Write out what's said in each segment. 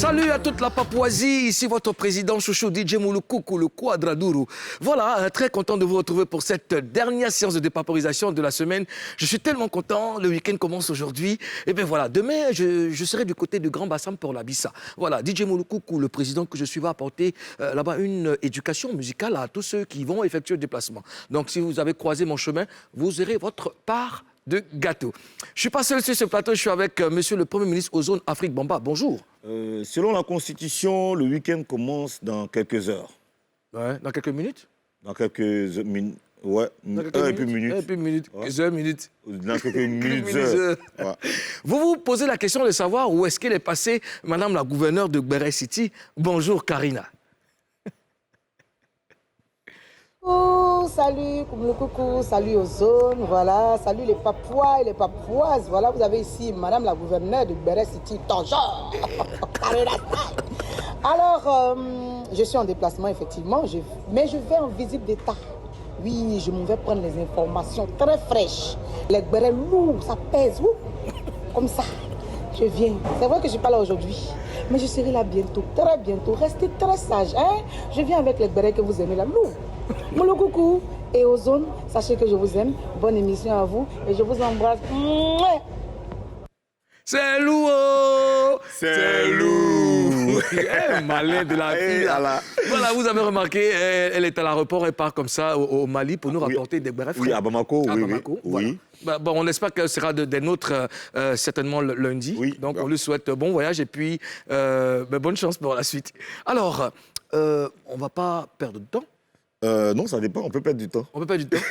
Salut à toute la Papouasie, ici votre président chouchou DJ Moulukoukou, le Quadraduru. Voilà, très content de vous retrouver pour cette dernière séance de dépaporisation de la semaine. Je suis tellement content, le week-end commence aujourd'hui. Et bien voilà, demain, je serai du côté du Grand Bassam pour la Bissa. Voilà, DJ Moulukoukou, le président que je suis, va apporter là-bas une éducation musicale à tous ceux qui vont effectuer le déplacement. Donc si vous avez croisé mon chemin, vous aurez votre part de gâteau. Je ne suis pas seul sur ce plateau, je suis avec monsieur le Premier ministre Ozone Afrique Bamba. Bonjour. Selon la Constitution, le week-end commence dans quelques heures. Ouais, dans quelques minutes? Dans quelques minutes. Ouais, heures et puis minutes. Et puis minutes, Ouais. heures, minutes. Dans quelques minutes, Heures. heures. Ouais. Vous vous posez la question de savoir où est-ce qu'elle est passée, madame la gouverneure de Gbere City. Bonjour, Karina. Coucou, salut, coucou, salut aux zones, voilà, salut les Papouas et les Papouases. Voilà, vous avez ici madame la gouverneure de Gbere City, toujours. Alors, je suis en déplacement, effectivement, mais je vais en visite d'État. Oui, je m'en vais prendre les informations très fraîches. Les Gbere lourds, ça pèse, comme ça. Je viens. C'est vrai que je ne suis pas là aujourd'hui, mais je serai là bientôt, très bientôt. Restez très sages, hein. Je viens avec les Gbere que vous aimez là, lourd. Moulou coucou et aux zones, sachez que je vous aime. Bonne émission à vous et je vous embrasse. C'est Louo. C'est Lou. Malin de la fille. Voilà, vous avez remarqué, elle est à l'aéroport, elle part comme ça au Mali pour nous rapporter des Gbere frais. Oui, à Bamako, À oui. Bamako, Oui. voilà. Oui. Bon, on espère qu'elle sera des nôtres certainement le lundi. Oui. Donc, on lui souhaite bon voyage et puis bonne chance pour la suite. Alors, on ne va pas perdre de temps. Non, ça dépend, on peut perdre du temps. On peut perdre du temps.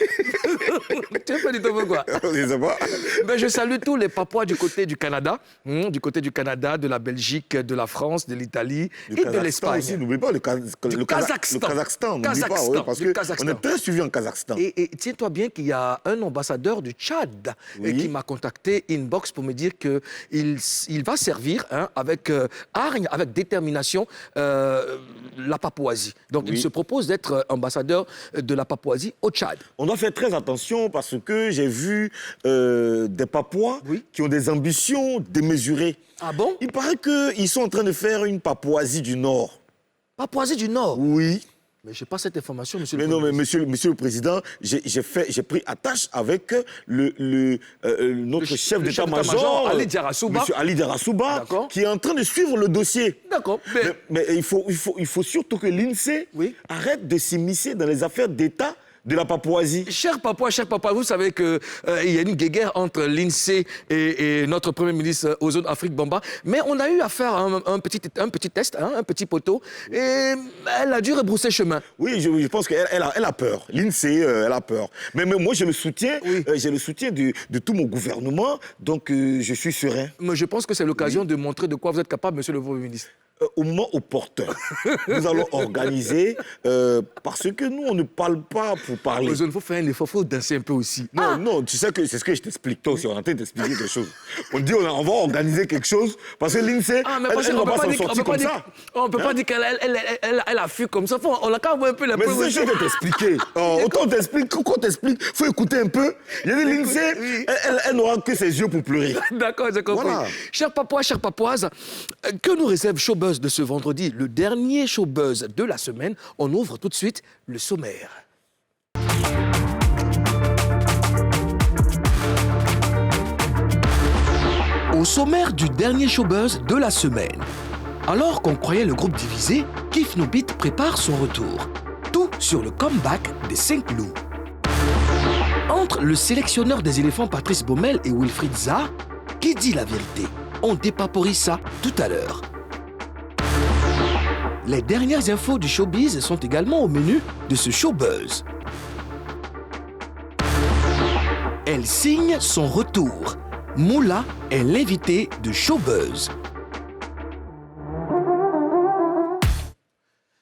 Tu veux perdre du temps pourquoi? Je sais pas. Ben, je salue tous les Papouas du côté du Canada, de la Belgique, de la France, de l'Italie et de l'Espagne. N'oublie pas le Kazakhstan. Le Kazakhstan, n'oublie pas, Kazakhstan, oui, parce du qu'on Kazakhstan. est très suivi en Kazakhstan. Et tiens-toi bien qu'il y a un ambassadeur du Tchad qui m'a contacté inbox pour me dire qu'il va servir avec hargne, avec détermination la Papouasie. Donc il se propose d'être ambassadeur de la Papouasie au Tchad. On doit faire très attention parce que j'ai vu des Papouas qui ont des ambitions démesurées. Ah bon? Il paraît qu'ils sont en train de faire une Papouasie du Nord. Papouasie du Nord? Oui. Mais je n'ai pas cette information, monsieur Mais le non, Premier mais monsieur le Président, j'ai pris attache avec notre chef d'état-major, Ali Diarasouba. monsieur Ali Diarasouba, qui est en train de suivre le dossier. D'accord. Mais il faut surtout que l'INSEE arrête de s'immiscer dans les affaires d'État de la Papouasie. Cher papa, vous savez qu'il y a une guéguerre entre l'INSEE et notre Premier ministre Ozone Afrique Bamba. Mais on a eu à faire un petit test, un petit poteau, et elle a dû rebrousser chemin. Oui, je pense qu'elle a peur. L'INSEE, elle a peur. Mais moi, j'ai le soutien de tout mon gouvernement, donc je suis serein. Mais je pense que c'est l'occasion de montrer de quoi vous êtes capable, monsieur le Premier ministre. Au moment opportun, nous allons organiser, parce que nous, on ne parle pas pour parler. Il faut faire un effort, il faut danser un peu aussi. Non, tu sais que c'est ce que je t'explique. Toi aussi, on est en train d'expliquer quelque chose. On dit, on va organiser quelque chose, parce que l'INSEE, elle ne va pas s'en sortir comme ça. On ne peut pas dire qu'elle a fui comme ça. On a qu'à voir un peu la preuve. Mais c'est ce que je vais t'expliquer. Autant on t'explique, il faut écouter un peu. Il y a dit, l'INSEE, elle n'aura que ses yeux pour pleurer. D'accord, j'ai compris. Voilà. Chers Papouas, chères Papouases, que nous réserve Showbuzz de ce vendredi, le dernier Showbuzz de la semaine? On ouvre tout de suite le sommaire. Au sommaire du dernier Showbuzz de la semaine. Alors qu'on croyait le groupe divisé, Kif No Beat prépare son retour. Tout sur le comeback des 5 loups. Entre le sélectionneur des éléphants Patrice Baumel et Wilfried Zaha, qui dit la vérité? On dépaporise ça tout à l'heure. Les dernières infos du showbiz sont également au menu de ce Showbuzz. Elle signe son retour. Moula est l'invité de Showbuzz.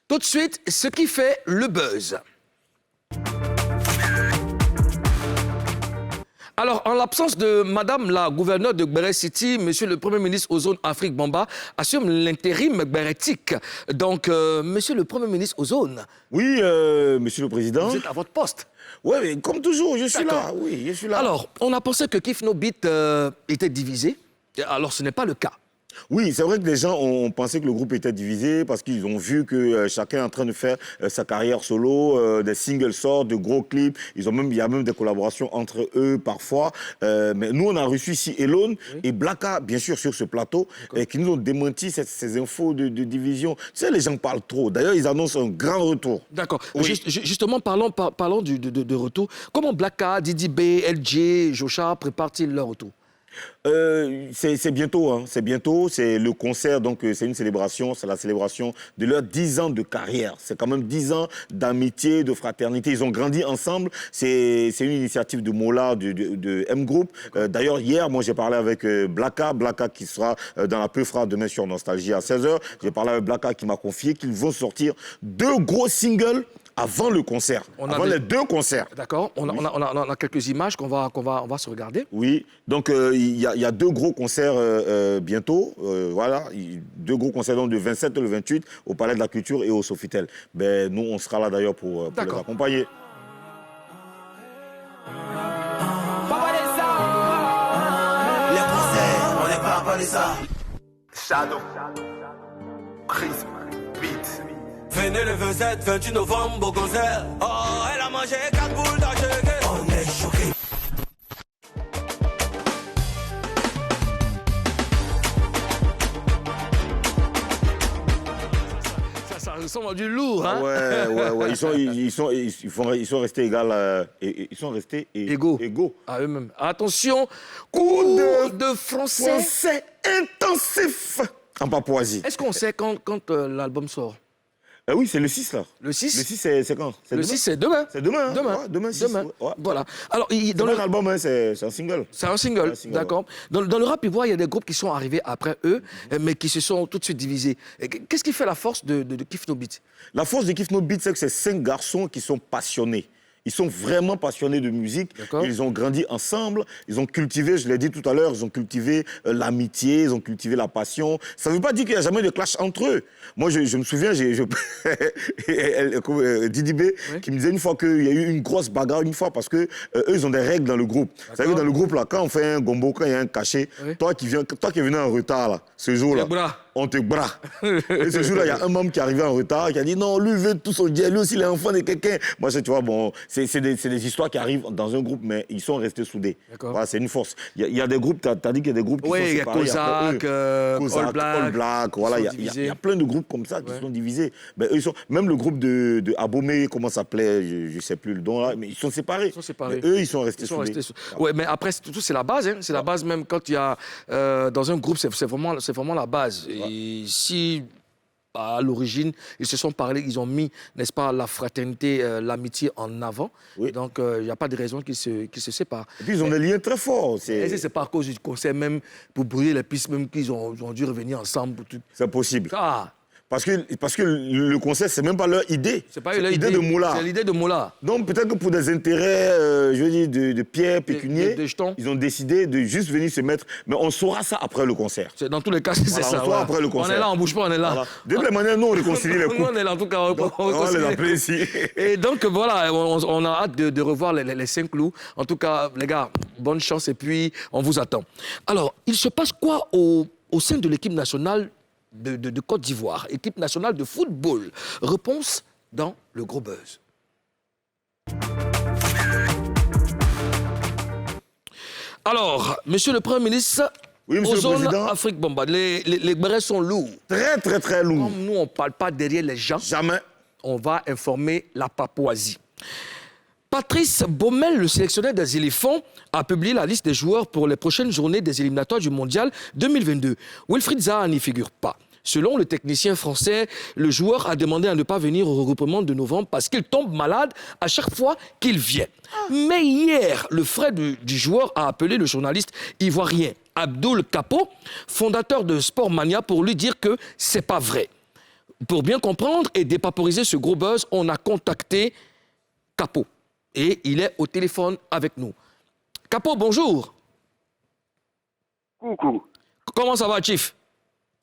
Tout de suite, ce qui fait le buzz. Alors, en l'absence de Madame la gouverneure de Gbere City, Monsieur le Premier ministre Ozone Afrique Bamba assume l'intérim gbérétique. Donc, Monsieur le Premier ministre Ozone. Oui, Monsieur le Président. Vous êtes à votre poste. Oui, mais comme toujours, je suis là. Oui, je suis là. Alors, on a pensé que Kif No Beat était divisé. Alors, ce n'est pas le cas. Oui, c'est vrai que les gens ont pensé que le groupe était divisé parce qu'ils ont vu que chacun est en train de faire sa carrière solo, des singles sortent, de gros clips. Il y a même des collaborations entre eux parfois. Mais nous, on a reçu ici Elone et Blacka, bien sûr, sur ce plateau, qui nous ont démenti ces infos de division. Tu sais, les gens parlent trop. D'ailleurs, ils annoncent un grand retour. D'accord. Oui. Justement, parlons de retour. Comment Blacka, Didi B, LG, Jocha préparent-ils leur retour? C'est bientôt, hein. C'est bientôt. C'est le concert, donc c'est une célébration. C'est la célébration de leurs 10 ans de carrière. C'est quand même 10 ans d'amitié, de fraternité. Ils ont grandi ensemble. C'est une initiative de Mola, de M Group. D'ailleurs, hier, moi, j'ai parlé avec Blacka qui sera dans la Peufra demain sur Nostalgie à 16h. J'ai parlé avec Blacka qui m'a confié qu'ils vont sortir 2 gros singles avant le concert, avant les 2 concerts. D'accord. On a quelques images qu'on va se regarder. Oui, donc il y a 2 gros concerts bientôt. Voilà, 2 gros concerts donc, le 27 et le 28 au Palais de la Culture et au Sofitel. Ben, nous, on sera là d'ailleurs pour les accompagner. Les concerts, on n'est pas les ça. Shadow, Prism, Beat. Venez le 27, 28 novembre au concert. Oh, elle a mangé 4 boules d'enchèque. On est choqués. Ça ressemble à du lourd, hein? Ouais. Ils sont restés égaux. À eux-mêmes. Attention, coup de français intensif en Papouasie. Est-ce qu'on sait quand l'album sort? Oui, c'est le 6 là. Le 6? Le 6, c'est quand? Le 6, c'est demain. C'est demain. Demain. Ouais, demain 6. Ouais. Voilà. Alors, Dans l'album, hein, c'est un single. C'est un single, d'accord. Dans le rap ivoire, il y a des groupes qui sont arrivés après eux, mais qui se sont tout de suite divisés. Qu'est-ce qui fait la force de Kif No Beat? La force de Kif No Beat, c'est que c'est 5 garçons qui sont passionnés. Ils sont vraiment passionnés de musique. Ils ont grandi ensemble. Ils ont cultivé, je l'ai dit tout à l'heure, ils ont cultivé l'amitié, ils ont cultivé la passion. Ça ne veut pas dire qu'il n'y a jamais de clash entre eux. Moi, je me souviens, Didi B, qui me disait une fois qu'il y a eu une grosse bagarre une fois parce que eux, ils ont des règles dans le groupe. Vous savez, dans le groupe, là, quand on fait un gombo, quand il y a un cachet, toi qui es venu en retard, là, ce jour-là, on te bras. Et ce jour-là, il y a un membre qui est arrivé en retard, qui a dit non, lui veut tout son dieu, lui aussi, il est enfant de quelqu'un. Moi, tu vois, bon, c'est des histoires qui arrivent dans un groupe, mais ils sont restés soudés. Voilà, c'est une force. Il y a des groupes, tu as dit qu'il y a des groupes qui sont séparés. Kozak, All Black, voilà, il y a plein de groupes comme ça qui sont divisés. Mais eux, même le groupe de Abomey, comment ça s'appelait, je ne sais plus le nom là, mais ils sont séparés. Mais eux, ils sont restés soudés. Oui, mais après, tout c'est la base. Hein. C'est la base même quand il y a dans un groupe, c'est vraiment la base. Et si à l'origine, ils se sont parlé, ils ont mis, n'est-ce pas, la fraternité, l'amitié en avant. Donc, il n'y a pas de raison qu'ils se séparent. Et puis, ils ont des liens très forts. C'est pas à cause du concert, même pour brûler les pistes, même qu'ils ont dû revenir ensemble. Pour tout. C'est possible. Parce que le concert, c'est même pas leur idée. C'est pas leur idée de Moula. C'est l'idée de Moula. Donc peut-être que pour des intérêts, je veux dire, de Pierre pécunier, ils ont décidé de juste venir se mettre. Mais on saura ça après le concert. Dans tous les cas, c'est ça. On saura après le concert. On est là, on bouge pas, on est là. Voilà. De toute manière, nous, on réconcilie les coups. Nous, on est là, en tout cas. On les appelle ici. Et donc, voilà, on a hâte de revoir les 5 loups. En tout cas, les gars, bonne chance et puis on vous attend. Alors, il se passe quoi au sein de l'équipe nationale de Côte d'Ivoire, équipe nationale de football? Réponse dans le gros buzz. Alors, monsieur le Premier ministre, oui, monsieur le Président. Afrique, bon, bah, les bérets sont lourds. Très, très, très lourds. Comme nous, on ne parle pas derrière les gens. Jamais. On va informer la Papouasie. Patrice Baumel, le sélectionneur des éléphants, a publié la liste des joueurs pour les prochaines journées des éliminatoires du Mondial 2022. Wilfried Zaha n'y figure pas. Selon le technicien français, le joueur a demandé à ne pas venir au regroupement de novembre parce qu'il tombe malade à chaque fois qu'il vient. Mais hier, le frère du joueur a appelé le journaliste ivoirien Abdoul Capo, fondateur de Sportmania, pour lui dire que c'est pas vrai. Pour bien comprendre et dépaporiser ce gros buzz, on a contacté Capo. Et il est au téléphone avec nous. Capo, bonjour. Coucou. Comment ça va, Chief?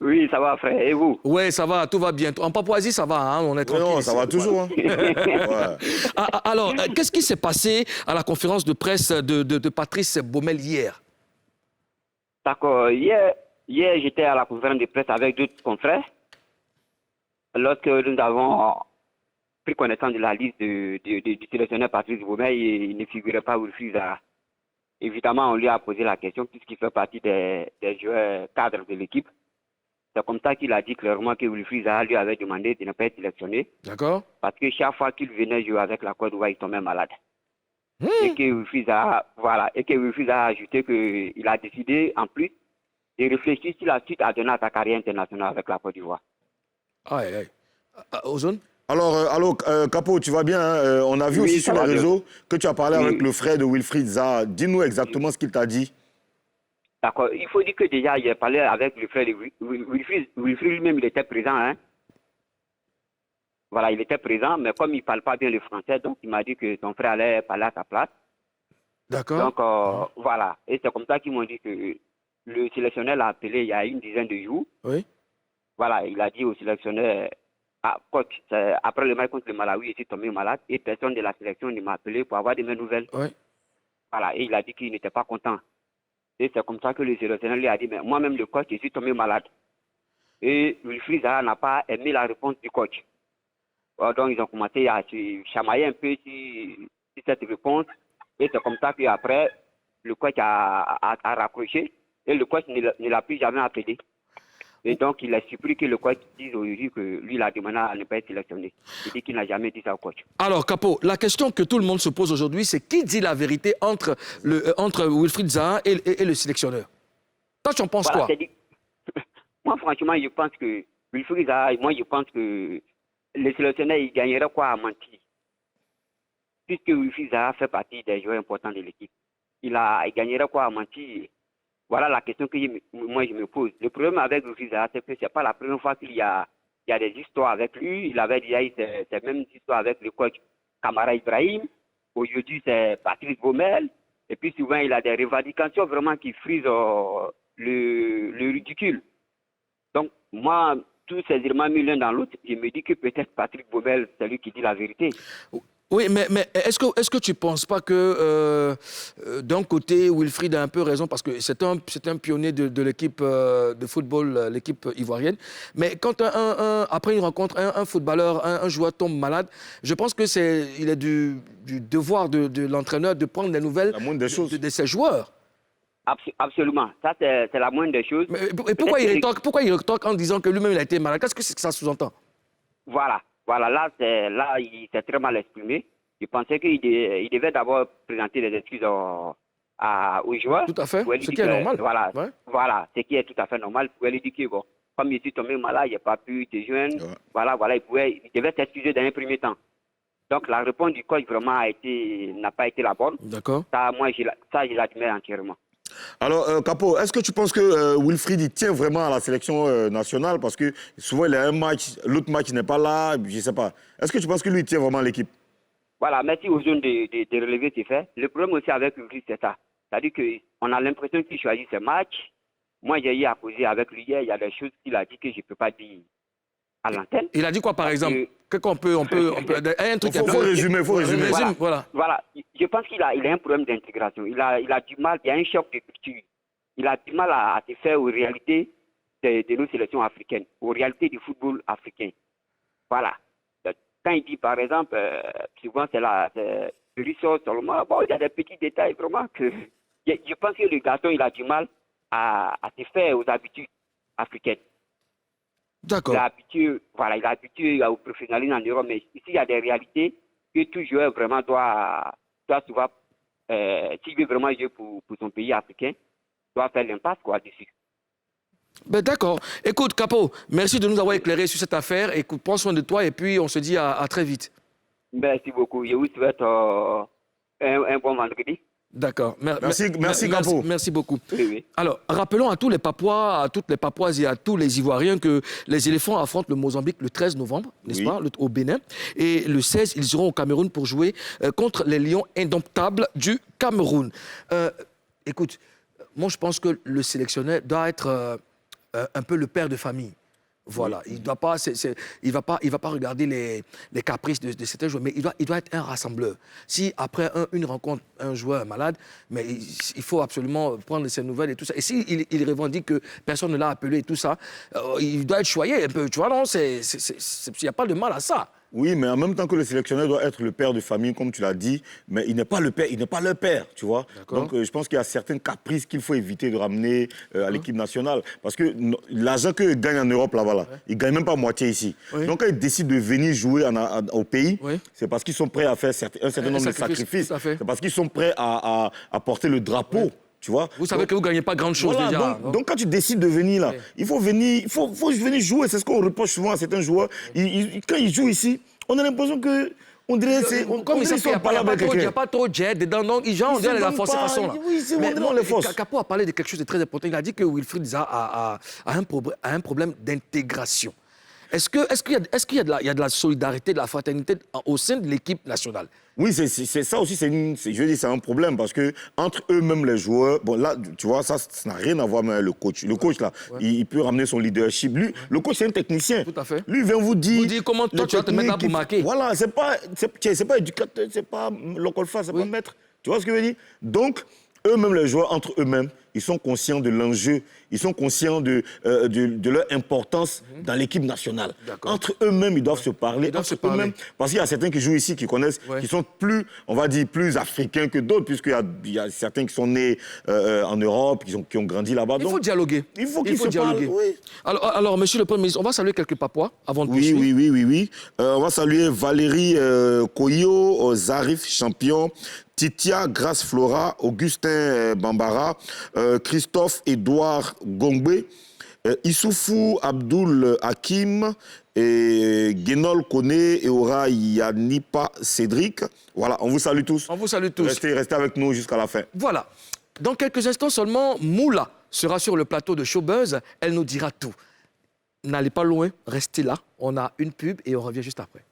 Oui, ça va, frère. Et vous? Oui, ça va, tout va bien. En Papouasie, ça va, hein, on est tranquille. Non, ça va toujours. Hein. Ouais. Alors, qu'est-ce qui s'est passé à la conférence de presse de Patrice Baumel hier? D'accord. Hier, Hier, j'étais à la conférence de presse avec d'autres confrères. Lorsque nous avons pris connaissance de la liste du sélectionneur Patrice Baumel, il ne figurait pas Wilfried Zaha. Évidemment, on lui a posé la question puisqu'il fait partie des joueurs cadres de l'équipe. C'est comme ça qu'il a dit clairement que Wilfried Zaha lui avait demandé de ne pas être sélectionné. D'accord. Parce que chaque fois qu'il venait jouer avec la Côte d'Ivoire, il tombait malade. Et que Wilfried Zaha, a ajouté qu'il a décidé, en plus, de réfléchir sur la suite à donner à sa carrière internationale avec la Côte d'Ivoire. Aïe, aïe. Ozone? Alors, Capo, tu vas bien, hein? On a vu aussi sur les réseaux que tu as parlé avec le frère de Wilfried Zaha. Dis-nous exactement ce qu'il t'a dit. D'accord. Il faut dire que déjà, il a parlé avec le frère de Wilfried. Wilfried lui-même, il était présent. Hein? Voilà, il était présent, mais comme il ne parle pas bien le français, donc il m'a dit que son frère allait parler à sa place. D'accord. Donc, voilà. Et c'est comme ça qu'ils m'ont dit que le sélectionneur l'a appelé il y a une dizaine de jours. Oui. Voilà, il a dit au sélectionneur, coach, après le match contre le Malawi, il était tombé malade et personne de la sélection ne m'a appelé pour avoir de mes nouvelles. Oui. Voilà, et il a dit qu'il n'était pas content. Et c'est comme ça que le sélectionneur lui a dit, mais moi-même le coach, je suis tombé malade. Et Wilfried Zaha n'a pas aimé la réponse du coach. Donc ils ont commencé à se chamailler un peu sur cette réponse. Et c'est comme ça qu'après, le coach a raccroché et le coach ne l'a plus jamais appelé. Et donc, il a supplié que le coach dise aujourd'hui que lui, il a demandé à ne pas être sélectionné. Il dit qu'il n'a jamais dit ça au coach. Alors, Capo, la question que tout le monde se pose aujourd'hui, c'est qui dit la vérité entre Wilfried Zaha et le sélectionneur? Toi, tu en penses quoi? Moi, franchement, je pense que Wilfried Zaha, je pense que le sélectionneur, il gagnerait quoi à mentir? Puisque Wilfried Zaha fait partie des joueurs importants de l'équipe. Il gagnerait quoi à mentir? Voilà la question que moi je me pose. Le problème avec Wilfried Zaha, c'est que ce n'est pas la première fois qu'il y a des histoires avec lui. Il avait déjà eu ces mêmes histoires avec le coach Kamara Ibrahim. Aujourd'hui, c'est Patrice Baumel. Et puis souvent, il a des revendications vraiment qui frisent le ridicule. Donc, moi, tous ces éléments mis l'un dans l'autre, je me dis que peut-être Patrice Baumel, c'est lui qui dit la vérité. Oui, mais est-ce que tu ne penses pas que d'un côté, Wilfried a un peu raison parce que c'est un pionnier de l'équipe de football, l'équipe ivoirienne. Mais quand après une rencontre, un footballeur, un joueur tombe malade, je pense qu'il est du devoir de l'entraîneur de prendre des nouvelles de ses joueurs. Absolument. Ça, c'est la moindre des choses. Et pourquoi il rétorque en disant que lui-même il a été malade? Qu'est-ce que ça sous-entend? Voilà, là, il s'est très mal exprimé. Je pensais qu'il devait d'abord présenter des excuses aux joueurs. Tout à fait, ce qui est normal. Voilà, ce qui est tout à fait normal. Pour lui dire que, bon, comme je suis tombé malade, il n'a pas pu te joindre. Ouais. Voilà, il devait s'excuser dans un premier temps. Donc, la réponse du coach vraiment n'a pas été la bonne. D'accord. Ça, je l'admets entièrement. Alors, Capo, est-ce que tu penses que Wilfried il tient vraiment à la sélection nationale? Parce que souvent, il a un match, l'autre match n'est pas là, je ne sais pas. Est-ce que tu penses que lui, il tient vraiment à l'équipe? Voilà, merci aux jeunes de relever ces faits. Le problème aussi avec Wilfried, c'est ça. C'est-à-dire qu'on a l'impression qu'il choisit ses matchs. Moi, j'ai eu à causer avec lui hier, il y a des choses qu'il a dit que je ne peux pas dire à l'antenne. Il a dit quoi, par exemple? Qu'on peut, un truc. Il faut résumer. Voilà, je pense qu'il a un problème d'intégration. Il a du mal, il y a un choc de culture. Il a du mal à se faire aux réalités de nos sélections africaines, aux réalités du football africain. Voilà. Quand il dit, par exemple, souvent c'est le ressort seulement, bon, il y a des petits détails vraiment que... Je pense que le garçon, il a du mal à se faire aux habitudes africaines. D'accord. Il est habitué au professionnalisme en Europe, mais ici, il y a des réalités que tout joueur vraiment doit souvent, s'il veut vraiment jouer pour son pays africain, doit faire l'impasse dessus. Ben d'accord. Écoute, Capo, merci de nous avoir éclairé sur cette affaire. Écoute, prends soin de toi et puis on se dit à très vite. Merci beaucoup. Je vous souhaite un bon vendredi. D'accord. Merci, Capo. Merci beaucoup. Oui. Alors, rappelons à tous les Papouas, à toutes les Papouases et à tous les Ivoiriens que les éléphants affrontent le Mozambique le 13 novembre, n'est-ce pas, au Bénin. Et le 16, ils iront au Cameroun pour jouer contre les Lions indomptables du Cameroun. Écoute, moi je pense que le sélectionneur doit être un peu le père de famille. Voilà, il doit pas, il va pas regarder les caprices de certains joueurs, mais il doit être un rassembleur. Si après une rencontre, un joueur est malade, mais il faut absolument prendre ses nouvelles et tout ça. Et s'il il revendique que personne ne l'a appelé et tout ça, il doit être choyé un peu, tu vois, non, il n'y a pas de mal à ça. Oui, mais en même temps que le sélectionneur doit être le père de famille, comme tu l'as dit, mais il n'est pas le père, il n'est pas leur père, tu vois. Donc, je pense qu'il y a certains caprices qu'il faut éviter de ramener à l'équipe nationale. Parce que l'argent qu'ils gagnent en Europe, là-bas, ils ne gagnent même pas moitié ici. Oui. Donc, quand ils décident de venir jouer au pays, c'est parce qu'ils sont prêts à faire un certain nombre de sacrifices. C'est parce qu'ils sont prêts à porter le drapeau. Oui. Tu vois? Vous savez que vous ne gagnez pas grand-chose voilà, déjà. Donc, quand tu décides de venir là, il faut venir, il faut venir jouer. C'est ce qu'on reproche souvent à certains joueurs. Quand ils jouent ici, on a l'impression que... On dirait comme il n'y a pas trop de jet dedans, donc on dirait la force cette façon-là. Oui, c'est on les force. Capo a parlé de quelque chose de très important. Il a dit que Wilfried Zaha a un problème d'intégration. Est-ce qu'il y a de la solidarité, de la fraternité au sein de l'équipe nationale? Oui, c'est ça aussi, je veux dire, c'est un problème parce que entre eux-mêmes les joueurs, bon là, tu vois, ça n'a rien à voir avec le coach. Le coach là, il peut ramener son leadership. Lui, le coach c'est un technicien. Tout à fait. Lui vient vous dire comment toi tu vas te mettre là pour marquer. Voilà, c'est pas éducateur, c'est pas local face, c'est pas maître. Tu vois ce que je veux dire? Donc eux-mêmes les joueurs entre eux-mêmes, ils sont conscients de l'enjeu, ils sont conscients de leur importance dans l'équipe nationale. Entre eux-mêmes, ils doivent se parler. Eux-mêmes, parce qu'il y a certains qui jouent ici, qui connaissent, qui sont plus, on va dire, plus africains que d'autres, puisqu'il y a certains qui sont nés en Europe, qui ont grandi là-bas. Il faut dialoguer. Il faut qu'ils se parlent. Oui. Alors, monsieur le Premier ministre, on va saluer quelques Papois avant de poursuivre. Oui. On va saluer Valérie Koyo, Zarif Champion, Titia Grace Flora, Augustin Bambara, Christophe Edouard Gongbe, Issoufou Abdul Hakim, et Guénol Kone et Ora Yanipa Cédric. Voilà, on vous salue tous. On vous salue tous. Restez avec nous jusqu'à la fin. Voilà. Dans quelques instants seulement, Moula sera sur le plateau de Showbuzz. Elle nous dira tout. N'allez pas loin, restez là. On a une pub et on revient juste après.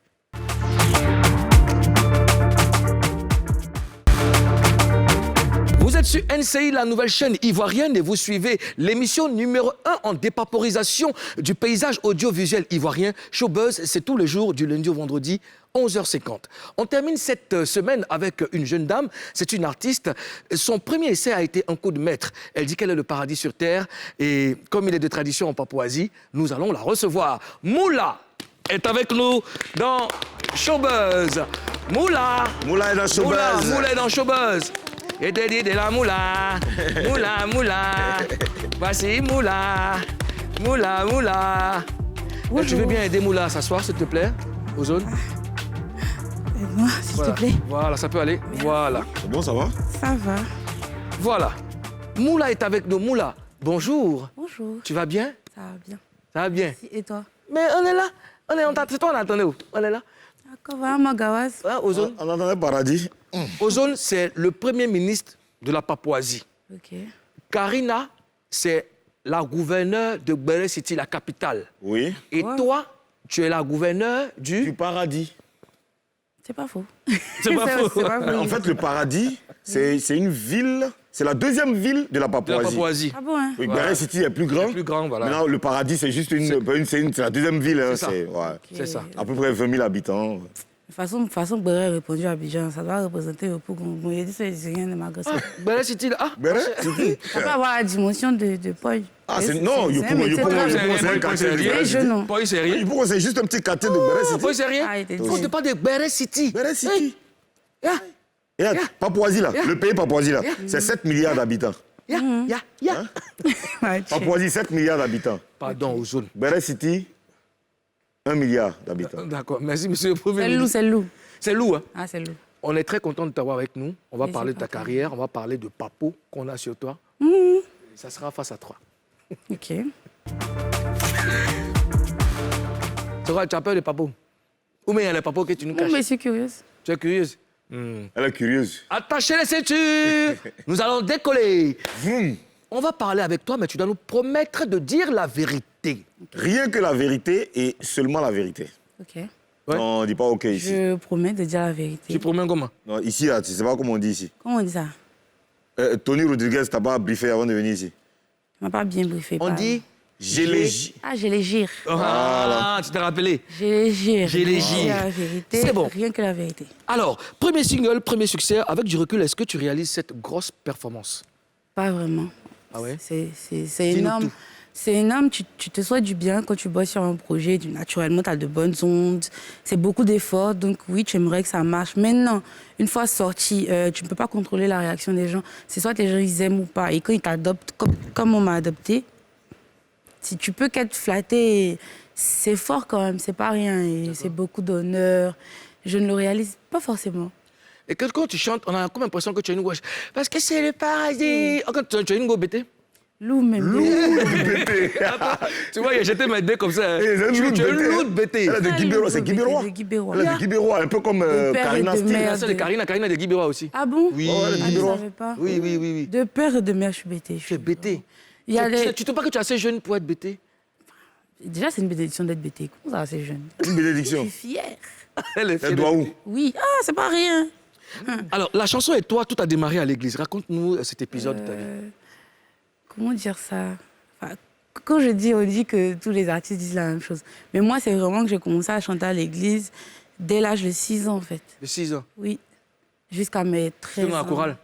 Vous êtes sur NCI, la nouvelle chaîne ivoirienne, et vous suivez l'émission numéro 1 en dépaporisation du paysage audiovisuel ivoirien. Showbuzz, c'est tous les jours, du lundi au vendredi, 11h50. On termine cette semaine avec une jeune dame, c'est une artiste. Son premier essai a été un coup de maître. Elle dit qu'elle est le paradis sur terre, et comme il est de tradition en Papouasie, nous allons la recevoir. Moula est avec nous dans Showbuzz. Moula est dans Showbuzz. Moula est dans Showbuzz. Et te dit de la moula, moula. Voici moula. Tu veux bien aider Moula à s'asseoir, s'il te plaît, aux zones? Aide-moi, s'il te plaît. Voilà, ça peut aller. Voilà. C'est bon, ça va? Ça va. Voilà. Moula est avec nous. Moula, bonjour. Bonjour. Tu vas bien? Ça va bien. Ça va bien? Et toi? Mais on est là. C'est toi, on attendait où? On est là. Comment Magawaz? Ozone. On entendait paradis. Ozone, c'est le premier ministre de la Papouasie. Ok. Karina, c'est la gouverneure de Gbere City, la capitale. Oui. Et toi, tu es la gouverneure du paradis. C'est pas faux. C'est pas faux. En fait, le paradis, c'est une ville... C'est la deuxième ville de la Papouasie. Ah bon, hein? Oui, Gbere City est plus grand. Plus grand, voilà. Maintenant, le paradis, c'est juste c'est la deuxième ville. C'est ça. C'est ça. À peu près 20 000 habitants. De façon, Gbere a répondu à Abidjan. Ça doit représenter le pour qu'on il a dit ça, c'est rien de ma gosse. Gbere City, là. Gbere City. Ça peut avoir la dimension de Paul. Ah, non, c'est un quartier de Gbere City. Paul, c'est rien. C'est juste un petit quartier de Gbere City. Paul, c'est rien. On te parle de Gbere City. Gbere City. Papouasie, là, le pays Papouasie, là, c'est 7 milliards d'habitants. Papouasie, 7 milliards d'habitants. Pardon, aux zones. Gbere City, 1 milliard d'habitants. D'accord, merci, monsieur le Premier ministre. C'est Lou. C'est Lou, hein? Ah, c'est Lou. On est très content de t'avoir avec nous. On va parler de ta carrière, on va parler de Papo qu'on a sur toi. Ça sera face à toi. Ok. Tu as peur de Papo? Ou bien il y a les Papo que tu nous caches? Mais je suis curieuse. Tu es curieuse? Elle est curieuse. Attachez les ceintures. Nous allons décoller. On va parler avec toi, mais tu dois nous promettre de dire la vérité. Rien que la vérité et seulement la vérité. Ok. Ouais. Non, on ne dit pas OK ici. Je promets de dire la vérité. Tu promets comment? Non, ici, là, tu ne sais pas comment on dit ici. Comment on dit ça? Tony Rodriguez, tu n'as pas briefé avant de venir ici. Tu m'as pas bien briefé. On dit Ah, j'ai les gires. Ah, tu t'es rappelé. J'ai les gires. J'ai les C'est gires. la vérité. C'est bon. Rien que la vérité. Alors, premier single, premier succès. Avec du recul, est-ce que tu réalises cette grosse performance? Pas vraiment. Ah ouais? C'est Dis-nous énorme. tout. C'est énorme. Tu te souhaites du bien quand tu bosses sur un projet. Naturellement, tu as de bonnes ondes. C'est beaucoup d'efforts. Donc oui, tu aimerais que ça marche. Maintenant, une fois sorti, tu ne peux pas contrôler la réaction des gens. C'est soit les gens, ils aiment ou pas. Et quand ils t'adoptent, comme on m'a adopté, si tu peux qu'être flatté, c'est fort quand même. C'est pas rien. Et c'est beaucoup d'honneur. Je ne le réalise pas forcément. Et quand tu chantes, on a comme l'impression que tu as une gouache. Parce que c'est le paradis. Oh, quand tu as une go bêtée. Lou, même. Tu vois, il a jeté mes dés comme ça. Eh, c'est une Tu es loutre une bêtée. loutre bêtée. Elle a de Guibérois, c'est Guibérois. De Guibérois. Elle a de Guibérois, un peu comme père et Karina de Steele. mère. Ah, ça, de Karina. Karina de Guibérois aussi. Ah bon? Oui. Oh, elle a Ah, de je Guibérois. savais pas. Oui, oui, oui, oui. De père et de mère, je suis bêtée. Tu es bêtée. Il y a Tu trouves pas que tu es assez jeune pour être bêtée? Déjà, c'est une bénédiction d'être bêtée. Comment ça, c'est jeune? Une Je bénédiction. suis fière. Elle est fière Elle doit d'être où? bêtée. Oui. Ah, c'est pas rien. Alors, la chanson et toi, tout a démarré à l'église. Raconte-nous cet épisode de ta vie. Comment dire ça? Enfin, quand on dit que tous les artistes disent la même chose. Mais moi, c'est vraiment que j'ai commencé à chanter à l'église dès l'âge de 6 ans, en fait. De 6 ans. Oui. Jusqu'à mes 13 C'était dans la ans. chorale.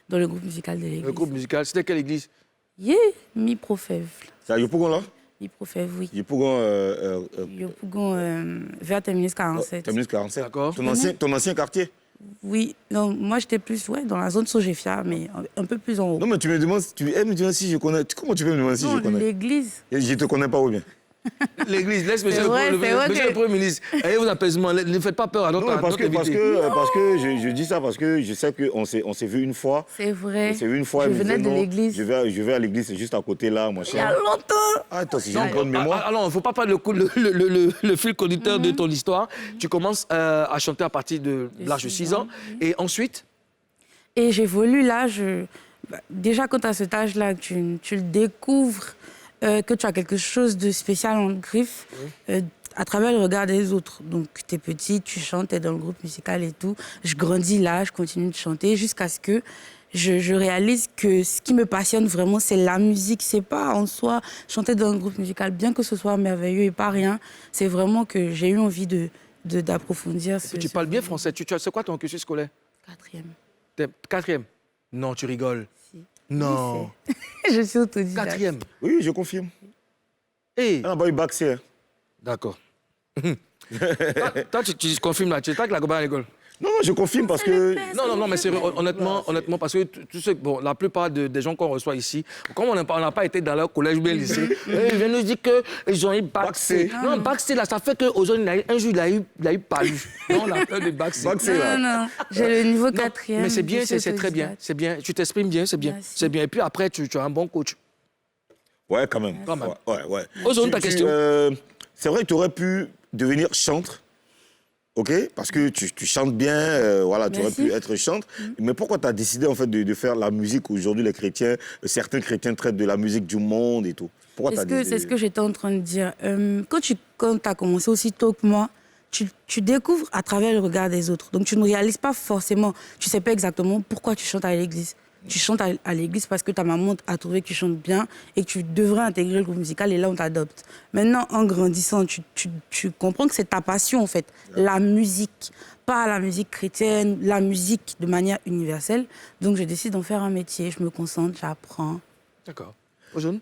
Dans le groupe musical de l'église. Le groupe musical. C'était quelle église? Yeah, mi-profève. C'est à Yopougon, là? Mi-profève, oui. Yopougon, Yopougon, vers Terminus 47. Terminus 47. D'accord. Ton ancien quartier? Oui, non, moi j'étais plus dans la zone Sogefia, mais un peu plus en haut. Non, mais tu me demandes, me demandes si je connais. Comment tu peux me demander si Non, je connais? l'église. Et je te connais pas ou bien? L'église, laisse C'est monsieur, vrai, le, c'est vrai monsieur que- le Premier ministre. Ayez vos apaisements, ne faites pas peur à notre, Non, mais parce à notre que invité. je dis ça parce que je sais qu'on s'est vu une fois. C'est vrai. On s'est vu une fois. Je elle me venais disait, de non, l'église. Je vais à l'église, c'est juste à côté là, mon Il y a cher. longtemps. Ah, toi, si j'ai Donc, une bonne mémoire. alors, il ne faut pas perdre le fil conducteur de ton histoire. Tu commences à chanter à partir de l'âge de 6 ans. Et ensuite, Et j'évolue là. Déjà, quand tu as cet âge-là, tu le découvres, que tu as quelque chose de spécial en griffe à travers le regard des autres. Donc, tu es petit, tu chantes, tu es dans le groupe musical et tout. Je grandis là, je continue de chanter jusqu'à ce que je réalise que ce qui me passionne vraiment, c'est la musique. C'est pas en soi chanter dans un groupe musical, bien que ce soit merveilleux et pas rien. C'est vraiment que j'ai eu envie d'approfondir. tu parles bien français. C'est quoi ton cursus scolaire? 4e. T'es 4e? Non, tu rigoles. Si. Non. Oui, je suis autodidacte. 4e. Oui, je confirme. Hey. Ah, bah, il bac C. D'accord. Toi, tu confirmes là. Tu es que la gobain à l'école. Non, je confirme parce que. Non, mais sérieux, honnêtement, parce que tu sais, bon, la plupart des gens qu'on reçoit ici, comme on n'a pas été dans leur collège ou bien lycée, ils viennent nous dire qu'ils ont eu bac C. Non, bac C, là, ça fait qu'aujourd'hui, un jour, il a eu palu. Non, on a peur de bac C. Bac C, là. Non, j'ai le niveau 4e. Mais c'est bien, je suis c'est très bien. autodidacte. C'est bien. Tu t'exprimes bien, c'est bien. Merci. C'est bien. Et puis après, tu as un bon coach. Ouais, quand même. Quand même. Ouais. Ose ta question. C'est vrai que tu aurais pu devenir chantre. OK? Parce que tu chantes bien, voilà, tu aurais Merci. pu être chantre. Mais pourquoi tu as décidé en fait de faire la musique aujourd'hui les chrétiens, certains chrétiens traitent de la musique du monde et tout? Pourquoi tu as décidé? C'est ce que j'étais en train de dire. Quand tu as commencé aussi tôt que moi, tu découvres à travers le regard des autres. Donc tu ne réalises pas forcément, tu ne sais pas exactement pourquoi tu chantes à l'église. Tu chantes à l'église parce que ta maman a trouvé que tu chantes bien et que tu devrais intégrer le groupe musical et là on t'adopte. Maintenant, en grandissant, tu comprends que c'est ta passion en fait, la musique. Pas la musique chrétienne, la musique de manière universelle. Donc je décide d'en faire un métier, je me concentre, j'apprends. D'accord. Ozone?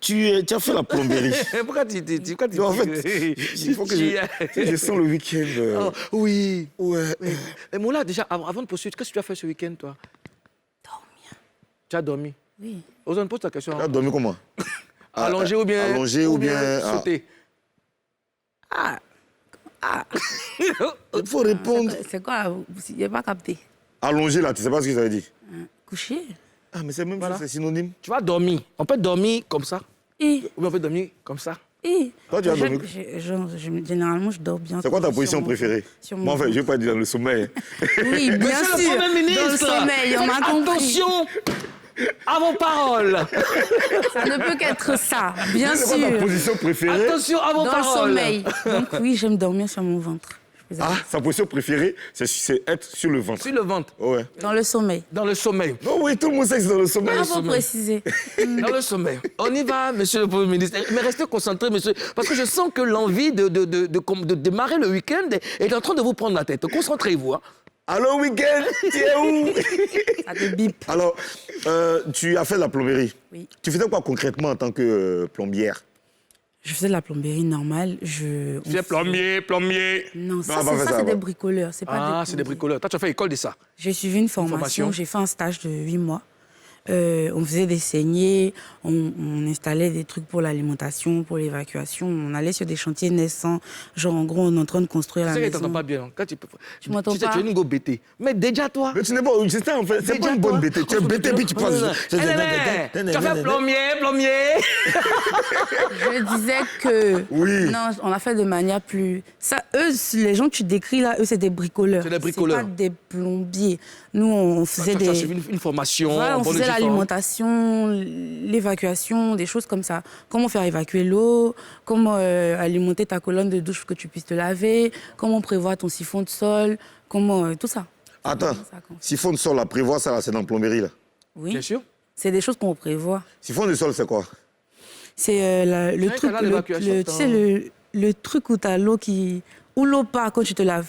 Tu as fait la plomberie. Pourquoi tu En fait, il faut que je sens le week-end. Oui. Ouais. Mais Moula, déjà, avant de poursuivre, qu'est-ce que tu as fait ce week-end, toi? Dormir. Tu as dormi? Oui. Ozone, pose ta question. Tu as dormi comment? Allongé ou bien Allongé ou bien sauté? Il faut répondre. C'est quoi? Il n'y a pas capté. Allongé là, tu sais pas ce que ça veut dire? Coucher. Ah, mais c'est même Voilà. chose, c'est synonyme. Tu vas dormir. On peut dormir comme ça. Et Ou bien on peut dormir comme ça. Toi, tu as dormi. Généralement, je dors bien. C'est quoi ta sur position mon- préférée? sur mon Moi, en fait, ventre. je vais pas dire dans le sommeil. Oui, bien Monsieur sûr. le Premier ministre, Dans le sommeil, on m'a compris. attention à vos paroles. Ça ne peut qu'être ça, bien C'est quoi ta sûr. position préférée? Attention à vos Dans le paroles. sommeil. Donc oui, j'aime dormir sur mon ventre. Ah, sa position préférée, c'est être sur le ventre. Sur le ventre, Ouais. Dans le sommeil. dans le sommeil. Non, oui, tout le monde sait que c'est dans le sommeil. Ah, faut préciser. Dans le sommeil. On y va, monsieur le Premier ministre. Mais restez concentré, monsieur. Parce que je sens que l'envie de démarrer le week-end est en train de vous prendre la tête. Concentrez-vous. Hein. Allô, week-end, tu es où? Ça te bip. Alors, tu as fait de la plomberie. Oui. Tu faisais quoi concrètement en tant que plombière? Je faisais de la plomberie normale. Tu es plombier. Non, ça, on va faire ça, c'est ouais. des bricoleurs. C'est pas Ah, des c'est des plombiers. bricoleurs. Toi, tu as fait école de ça. J'ai suivi une formation. J'ai fait un stage de 8 mois. On faisait des saignées, on installait des trucs pour l'alimentation, pour l'évacuation. On allait sur des chantiers naissants. Genre, en gros, on est en train de construire la C'est que tu maison. n'entends pas bien. Quand tu m'entends tu sais, pas? tu es une go BT. Mais déjà, toi. Mais tu n'es pas... C'est ça, en fait. C'est pas une bonne bêtise. Tu es bêtée, puis tu passes... Tu as fait plombier. Je disais que... Oui. Non, on l'a fait de manière plus... Ça, eux, les gens que tu décris là, eux, c'est des bricoleurs. C'est des bricoleurs. C'est pas des plombiers. Nous, on faisait Tu as des... suivi une formation. Voilà, on bonne faisait différente. l'alimentation, l'évacuation, des choses comme ça. Comment faire évacuer l'eau, comment alimenter ta colonne de douche pour que tu puisses te laver, comment prévoir ton siphon de sol, comment... tout ça. Attends, Ça, quoi. siphon de sol, là, prévoir ça, là, c'est dans la plomberie, là. Oui, Bien sûr. c'est des choses qu'on prévoit. Siphon de sol, c'est quoi? C'est le vrai truc, qu'elle a l'évacuation tu sais, le truc où tu as l'eau qui... Où l'eau part quand tu te laves.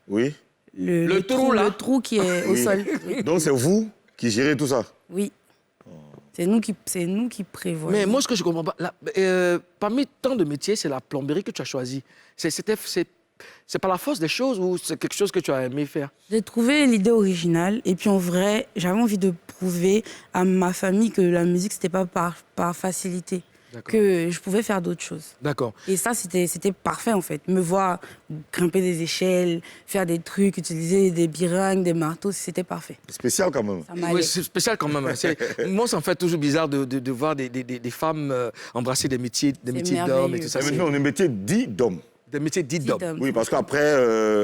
Oui. Le trou, là. Le trou qui est au Oui. sol. Oui. Donc, c'est vous qui gérez tout ça? Oui. C'est nous qui prévoyons. Mais moi, ce que je ne comprends pas, parmi tant de métiers, c'est la plomberie que tu as choisi. C'est par la force des choses ou c'est quelque chose que tu as aimé faire? J'ai trouvé l'idée originale et puis en vrai, j'avais envie de prouver à ma famille que la musique, c'était pas par facilité, D'accord. que je pouvais faire d'autres choses. D'accord. Et ça, c'était parfait en fait. Me voir grimper des échelles, faire des trucs, utiliser des biringues, des marteaux, c'était parfait. Spécial, quand même. Ça m'allait. Oui, c'est spécial quand même. Moi, ça me fait toujours bizarre de voir des femmes embrasser des métiers d'hommes et merveilleux. tout ça. Et maintenant, on est métier dit d'homme. Des métiers dits d'hommes. Oui, parce qu'après,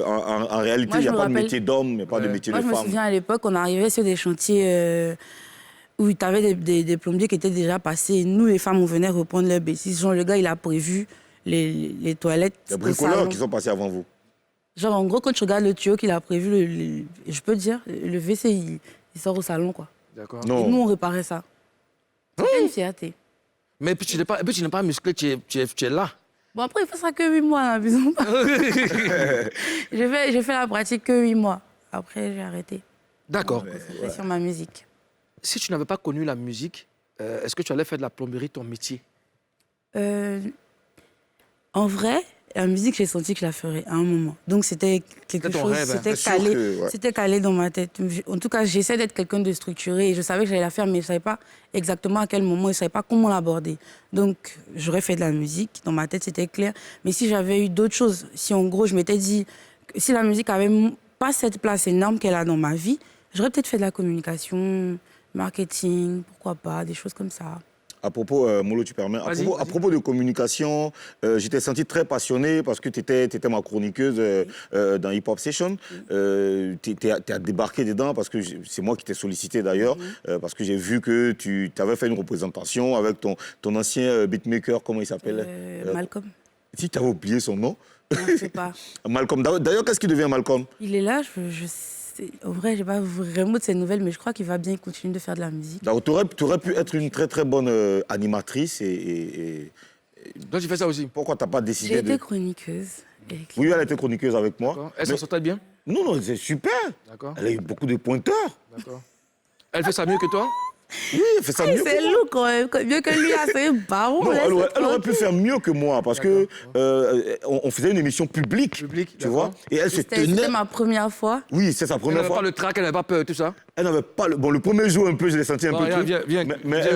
en réalité, Moi, il n'y a je me pas de rappelle- métier d'homme, mais pas de métier Moi, de je me femme. souviens à l'époque, on arrivait sur des chantiers où tu avais des plombiers qui étaient déjà passés. Nous, les femmes, on venait reprendre leurs bêtises. Genre, le gars, il a prévu les toilettes. Il y a au bricoleurs salon. qui sont passés avant vous. Genre, en gros, quand tu regardes le tuyau qu'il a prévu, je peux te dire, le WC, il sort au salon, quoi. D'accord. Et nous, Non. on réparait ça. C'était une fierté. Mais puis tu n'es pas musclé, tu es là. Bon, après, il fait ça que 8 mois à la maison. J'ai fait la pratique que 8 mois. Après, j'ai arrêté. D'accord. C'était sur ma musique. Si tu n'avais pas connu la musique, est-ce que tu allais faire de la plomberie ton métier? En vrai, la musique, j'ai senti que je la ferais à un moment. Donc, c'était quelque C'était ton chose, rêve, hein. c'était C'est sûr calé, que, ouais. c'était calé dans ma tête. En tout cas, j'essaie d'être quelqu'un de structuré et je savais que j'allais la faire, mais je ne savais pas exactement à quel moment, je ne savais pas comment l'aborder. Donc, j'aurais fait de la musique, dans ma tête, c'était clair. Mais si j'avais eu d'autres choses, si en gros, je m'étais dit, que si la musique avait pas cette place énorme qu'elle a dans ma vie, j'aurais peut-être fait de la communication, marketing, pourquoi pas, des choses comme ça. À propos, Molo, tu permets, Vas-y, à propos de communication, j'étais senti très passionné parce que tu étais ma chroniqueuse dans Hip Hop Session. Tu as débarqué dedans parce que c'est moi qui t'ai sollicité d'ailleurs, parce que j'ai vu que tu avais fait une représentation avec ton ancien beatmaker, comment il s'appelle Malcolm, Si tu avais oublié son nom. non, je sais pas. Malcolm. D'ailleurs, qu'est-ce qui devient Malcolm? Il est là, je sais. En vrai, j'ai pas vraiment de ses nouvelles, mais je crois qu'il va bien continuer de faire de la musique. Tu aurais pu être une très très bonne animatrice et Donc tu fais ça aussi. pourquoi tu n'as pas J'ai décidé été de... chroniqueuse. Oui, elle était chroniqueuse avec moi. D'accord. Elle Mais- s'en sortait bien? Non, c'est super. D'accord. Elle a eu beaucoup de pointeurs. D'accord. Elle fait ça mieux que toi? Oui, elle fait ça mieux C'est que moi. lourd quand même. Mieux que lui, c'est un baron. Non, laisse elle aurait tranquille. pu faire mieux que moi parce que on faisait une émission publique, Publique, tu vois. d'accord. Et elle se C'était tenait. ma première fois. Oui, c'est sa Elle première n'avait fois. pas le trac, elle n'avait pas peur, tout ça. Elle n'avait pas le... Bon, le premier jour un peu, je l'ai senti un Bon, peu. viens, truc. viens, Mais viens,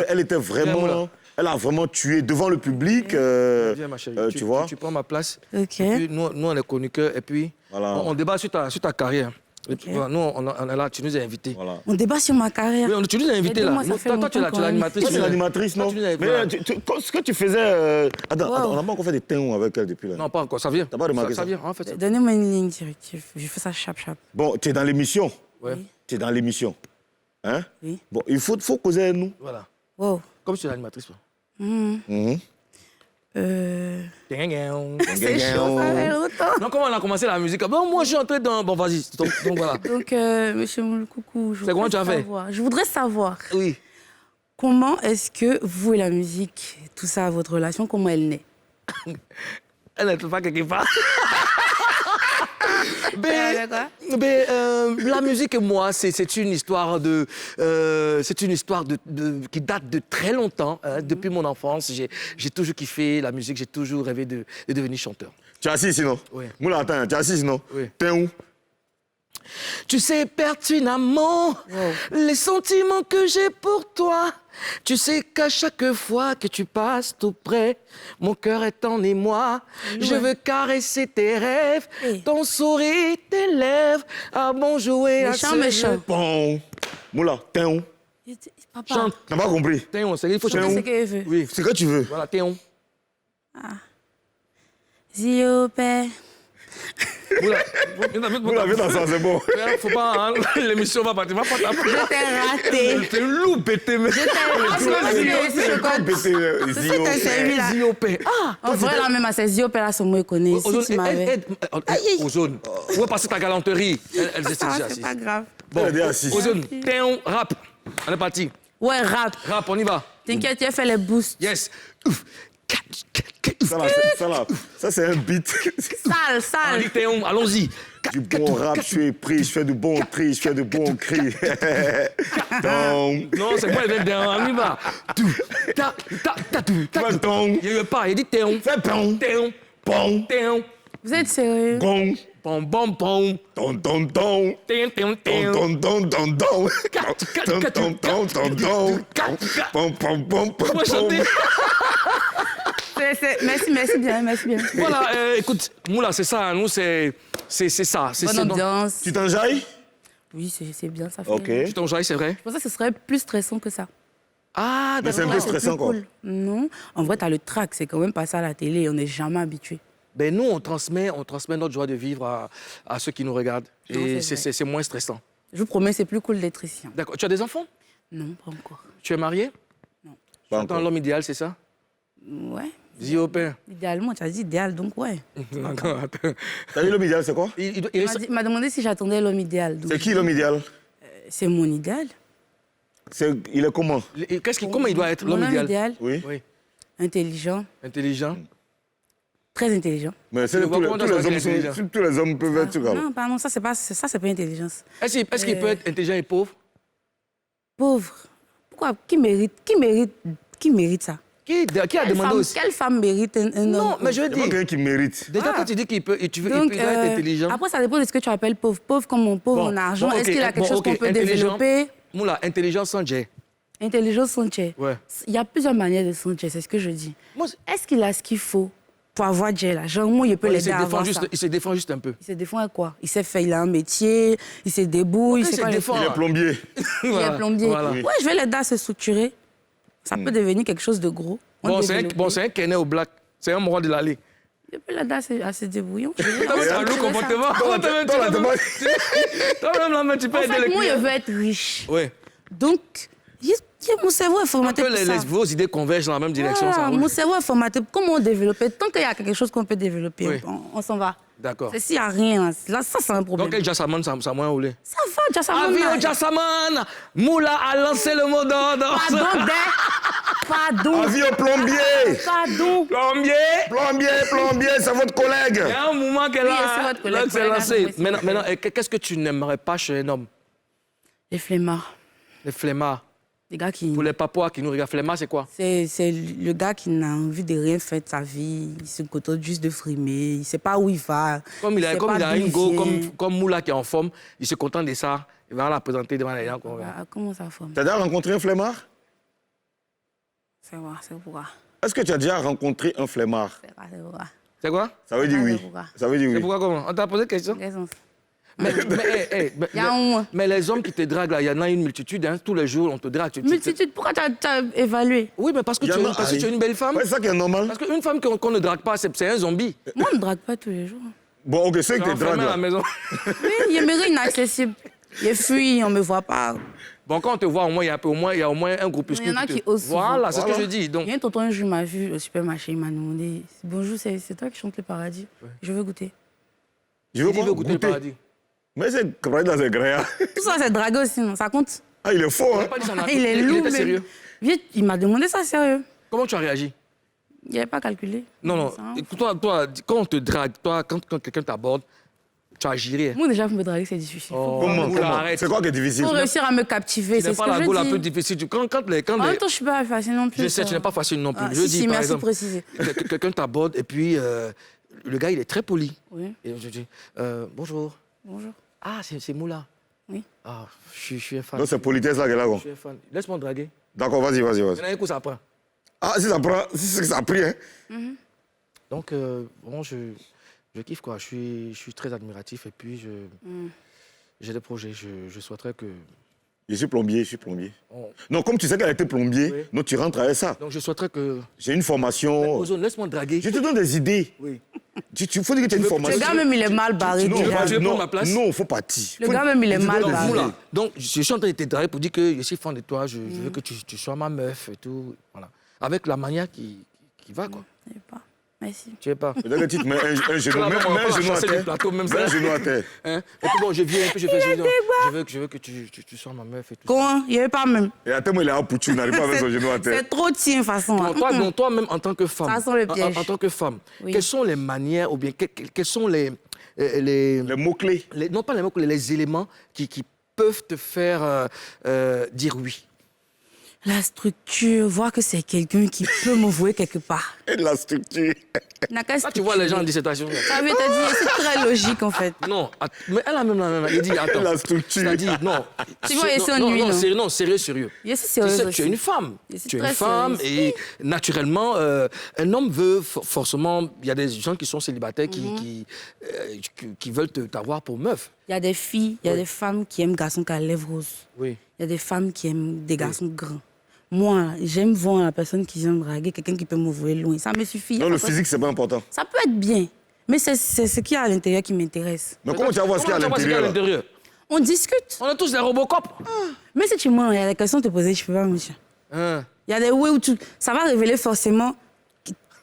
elle était viens, vraiment. Moula. Elle a vraiment tué devant le public. Viens, ma chérie. tu vois. Tu prends ma place. Ok. Et puis, nous, on est chroniqueurs. Et puis, Voilà. on débat sur ta carrière. Et puis, voilà, nous, on est là, tu nous as invités. Voilà. On débat sur ma carrière. Oui, tu nous as invités là. Aidez-moi, ça Nous, fait toi, tu es longtemps l'animatrice. Toi, c'est l'animatrice, non? Toi, tu nous as- Mais voilà. ce que tu faisais. Attends, Wow. on n'a pas encore fait des théons avec elle depuis là. Non, pas encore, ça vient. T'as pas remarqué ça ça? vient, en fait. Donnez-moi une ligne directive. Je fais ça chap. Bon, tu es dans l'émission. Ouais, Tu es dans l'émission. Hein? Oui. Bon, il faut causer avec nous. voilà. Wow. Comme tu es l'animatrice. toi. Mhm. Mhm. C'est chaud, ça fait longtemps. Donc, comment on a commencé la musique? Bon, moi, je suis entré dans... Bon, vas-y. Donc, voilà. Donc, monsieur Mouloukoukou, comment tu as fait? Je voudrais savoir Oui. comment est-ce que vous et la musique, tout ça, votre relation, comment elle naît? Elle n'est pas quelque part. La musique et moi, c'est une histoire qui date de très longtemps. Hein. Depuis mon enfance, j'ai toujours kiffé la musique, j'ai toujours rêvé de devenir chanteur. Tu es assis sinon? Oui. Moula, attends, tu es assis sinon? Oui. T'es où? Tu sais pertinemment les sentiments que j'ai pour toi. Tu sais qu'à chaque fois que tu passes tout près, mon cœur est en émoi. Je veux caresser tes rêves, ton sourire, tes lèvres. Ah bon, jouer à ce Méchant. jeu. Bon. Moula, t'es où? Papa, Chante. T'as pas compris? T'es où? Il faut c'est chanter. ce qu'elle veut. Oui. C'est que tu veux. Voilà, t'es où? Ziopé. Moula, viens dans ça, c'est bon. Faut pas, hein, l'émission va partir. Va pas taper. Je t'ai raté. T'es loup, pété, mais. C'était celui-là. Ziopé. Ah! En vrai, là, même à ces Ziopé, là, son mot, il connaît. Si tu m'avais... Ozone. Où est passée ta galanterie? Elle s'est déjà C'est assise. pas grave. Bon, Elle est assise. Ozone, t'es un rap. On est parti. Ouais, rap. Rap, on y va. T'inquiète, tu as fait les boosts. Yes. Ça, c'est un beat. Sale, sale. Allez, t'es un, allons-y. Du bon rap, je suis pris, je fais du bon tri, je fais du bon cri. Donc, Non, c'est quoi le dernier? On y va. Tout. Ta, ta, ta, tout. Ta, tout. donc, Il n'y a pas. Il dit t'es un. fais pom, T'es un. pom, T'es un. Vous êtes sérieux? gong, Pom, pom, pom. ton, ton, ton. T'es un, t'es un, t'es un. Ton, ton, ton, ton. Ton, ton, ton, ton, ton. Pom, pom, pom, pom, Moi, chanter. Merci bien, merci bien. Voilà, écoute, Moula, c'est ça. Nous, c'est ça. Bonne ambiance. Tu t'enjailles? Oui, c'est bien, ça fait. Ok. Tu t'enjailles, c'est vrai? Je pensais que ce serait plus stressant que ça. Ah, Mais c'est un d'accord. peu stressant, quoi. Non, en vrai, t'as le track, c'est quand même pas ça à la télé, on n'est jamais habitué. Ben nous, on transmet notre joie de vivre à ceux qui nous regardent. Non, Et c'est vrai. c'est moins stressant. Je vous promets, c'est plus cool d'être ici. D'accord. Tu as des enfants? Non, pas encore. Tu es marié? Pas Attends, encore. l'homme idéal, c'est ça? Ouais. Dis au père. Idéalement, tu as dit idéal, donc ouais. D'accord, attends. T'as dit l'homme idéal, c'est quoi? Il m'a demandé si j'attendais l'homme idéal. donc C'est qui l'homme idéal? C'est mon idéal. Il est comment? Comment il doit être, Mon l'homme homme idéal? idéal, Oui. Oui. intelligent, Intelligent. très intelligent. Mais Tu le vois comment dans sa intelligence? tous les hommes peuvent être comme. Non, pardon, ça, c'est pas intelligence. Est-ce qu'il peut être intelligent et pauvre? Pauvre. Pourquoi? Qui mérite ça? Qui a demandé aussi? Quelle femme mérite un homme? Non, mais je veux Il y a pas dire, quelqu'un qui mérite. déjà quand tu dis qu'il peut, il Donc, doit être intelligent. Après, ça dépend de ce que tu appelles pauvre. Pauvre comme mon pauvre en argent. bon, Est-ce ok, qu'il a quelque bon, chose ok, qu'on peut intelligent. développer? Moula, intelligence sans jet. Intelligence sans jet. Ouais. Il y a plusieurs manières de sans jet, c'est ce que je dis. Moi, Est-ce qu'il a ce qu'il faut pour avoir jet là? Genre, moi, il peut l'aider à avoir ça. il se défend juste un peu. Il se défend à quoi? Il sait faire, il a un métier, il se débrouille, Ok, il il sait se quoi défend. Il est plombier. Il est plombier. Voilà. Ouais, je vais l'aider à se structurer. Ça peut devenir quelque chose de gros. Bon, c'est un Kenya au black. C'est un roi de l'allée. Je peux l'aider à se débrouiller. T'as un loup comportement. Toi-même, là, mais tu peux En aider fait, les moi, je clients. veux être riche. Oui. Donc, mon cerveau est formaté Que pour ça. vos idées convergent dans la même direction, ça Ah, roule. mon cerveau est formaté. Comment développer? Tant qu'il y a quelque chose qu'on peut développer, Oui. on s'en va. D'accord. C'est s'il n'y a rien, là, ça, c'est un problème. Donc, Jassaman, ça a moins roulé. Ça va, Jassaman. Avis au Jassaman! Moula a lancé le mot d'ordre. Pardon. Avis au plombier. Pardon. Plombier! C'est votre collègue. Il y a un moment qu'elle Oui, c'est a votre collègue, c'est lancé. Maintenant, qu'est-ce que tu n'aimerais pas chez un homme? Les flemmards. Les flemmards. Les gars qui... Pour les papouas qui nous regardent, flemmard, c'est quoi? C'est le gars qui n'a envie de rien faire de sa vie. Il se contente juste de frimer. Il ne sait pas où il va. Comme il a sait pas d'où une go, vient. comme Moula qui est en forme, il se contente de ça. Il va la présenter devant les gens. Ah, comment ça forme? Tu as déjà rencontré un flemmard? C'est vrai, c'est pourquoi. Est-ce que tu as déjà rencontré un flemmard? C'est vrai, c'est pourquoi. C'est quoi? Ça veut dire Ah, oui. c'est pourquoi. Ça veut dire C'est oui. pourquoi comment? On t'a posé question? Quel sens? Il y a un moins. Mais les hommes qui te draguent, là, il y en a une multitude. Hein, tous les jours, on te drague. Multitude, pourquoi tu as évalué? Oui, mais parce que Il y tu en a- es une belle femme. Ouais, c'est ça qui est normal. Parce qu'une femme qu'on ne drague pas, c'est un zombie. Moi, on ne drague pas tous les jours. Bon, ok, ceux qui te Enfermé draguent. à la là. maison. Oui, il me rend inaccessible. Il fuit, on ne me voit pas. Bon, quand on te voit, au moins, il y a au moins un groupuscule. Il y en a qui osent souvent. Voilà, c'est ce que je dis. Donc, Il y a un tonton, je m'a vu au supermarché, il m'a demandé « Bonjour, c'est toi qui chantes le paradis Je veux goûter. Je veux il veut quoi goûter le paradis. Mais c'est paradis dans ses grès. Tout ça, c'est draguer aussi, non? Ça compte? Ah, il est fort, Il hein. n'a pas dit ça en Il est lourd, était mais- sérieux. Vite, il m'a demandé ça sérieux. Comment tu as réagi? Il n'avait pas calculé. Non, non. Ça, hein. Écoute, toi, quand on te drague, toi, quand quelqu'un t'aborde, tu agirais. Moi, déjà, pour me draguer, c'est difficile. Oh, Comment, oula, comment arrête. C'est quoi qui est difficile? Faut réussir à me captiver, Tu c'est n'es ce pas que la je go la plus dis. difficile. Quand En même temps, je suis pas facile non plus. je sais, quoi. tu n'es pas facile non plus. Ah, Je si, dis, si, par merci de exemple, préciser. quelqu'un t'aborde et puis le gars, il est très poli. Oui, Et je dis, bonjour. bonjour. Ah, c'est Moula. Oui. Ah, je suis un fan. Non, c'est politesse là qu'elle a. Je quoi. suis un fan. Laisse-moi draguer. D'accord, vas-y. Il y en a un coup, ça prend. Ah, si ça prend, si c'est que ça a pris, hein. Donc, bon, je kiffe, quoi. Je suis très admiratif et puis j'ai des projets. Je souhaiterais que... Je suis plombier. on- Non, comme tu sais qu'elle a été plombier, Oui. non, tu rentres avec ça. Donc, je souhaiterais que... J'ai une formation. Ozone, laisse-moi draguer. Je te donne des idées. Oui. Tu faut dire que tu as une veux- formation. Le gars, même, il est mal barré Non, déjà. tu veux non, prendre ma place? non, faut partir. Le gars, même, il est mal des barré. idées. Moula. Donc, je suis en train de te draguer pour dire que je suis fan de toi. Je veux que tu sois ma meuf et tout. Voilà. Avec la manière qui va, quoi. Je sais pas. Merci. Tu sais pas. Peut-être que tu te mets un genou, Là, mets on va pas un genou à chasser du terre. plateau, même Mets ça. un genou à terre. Hein? Et puis bon, je viens, et puis je fais je veux que tu sois ma meuf et tout. Comment? Il n'y avait pas même. Et à terme, il est à Poutou, il n'arrive pas à mettre son genou à terre. C'est trop tien, de toute façon. Bon, hein. donc, toi-même, en tant que femme, Ça sent le piège. en tant que femme, Oui. quelles sont les manières ou bien quels sont les Les mots-clés. non pas les mots, les éléments qui peuvent te faire dire oui? La structure, voir que c'est quelqu'un qui peut m'envoyer quelque part. Et de la structure. N'a qu'à Là, tu vois les gens en dissertation. Ça veut te dire, c'est très logique en fait. Non, mais elle a même il dit, attends. La structure. C'est-à-dire, non. Tu vois, et c'est non, ennuyeux, non, non? sérieux, non, sérieux. Yes, c'est Tu sérieux sais, aussi. tu es une femme. Et c'est Tu es une très femme sérieux. et naturellement, un homme veut forcément... Il y a des gens qui sont célibataires qui veulent t'avoir pour meuf. Il y a des filles, il y a des femmes qui aiment garçons qui ont les lèvres roses. Oui. Il y a des femmes qui aiment des garçons grands. Moi, j'aime voir la personne qui vient me draguer, quelqu'un qui peut m'envoyer loin. Ça me suffit. Non, le physique, c'est pas important. Ça peut être bien, mais c'est ce qu'il y a à l'intérieur qui m'intéresse. Mais comment tu vas voir ce qu'il y a à Comment tu vas voir ce qu'il y a l'intérieur là? On discute. On est tous des Robocop. Mais si tu mens, il y a des questions à te poser, je peux pas, monsieur. Hein. Il y a des ouais où ça va révéler forcément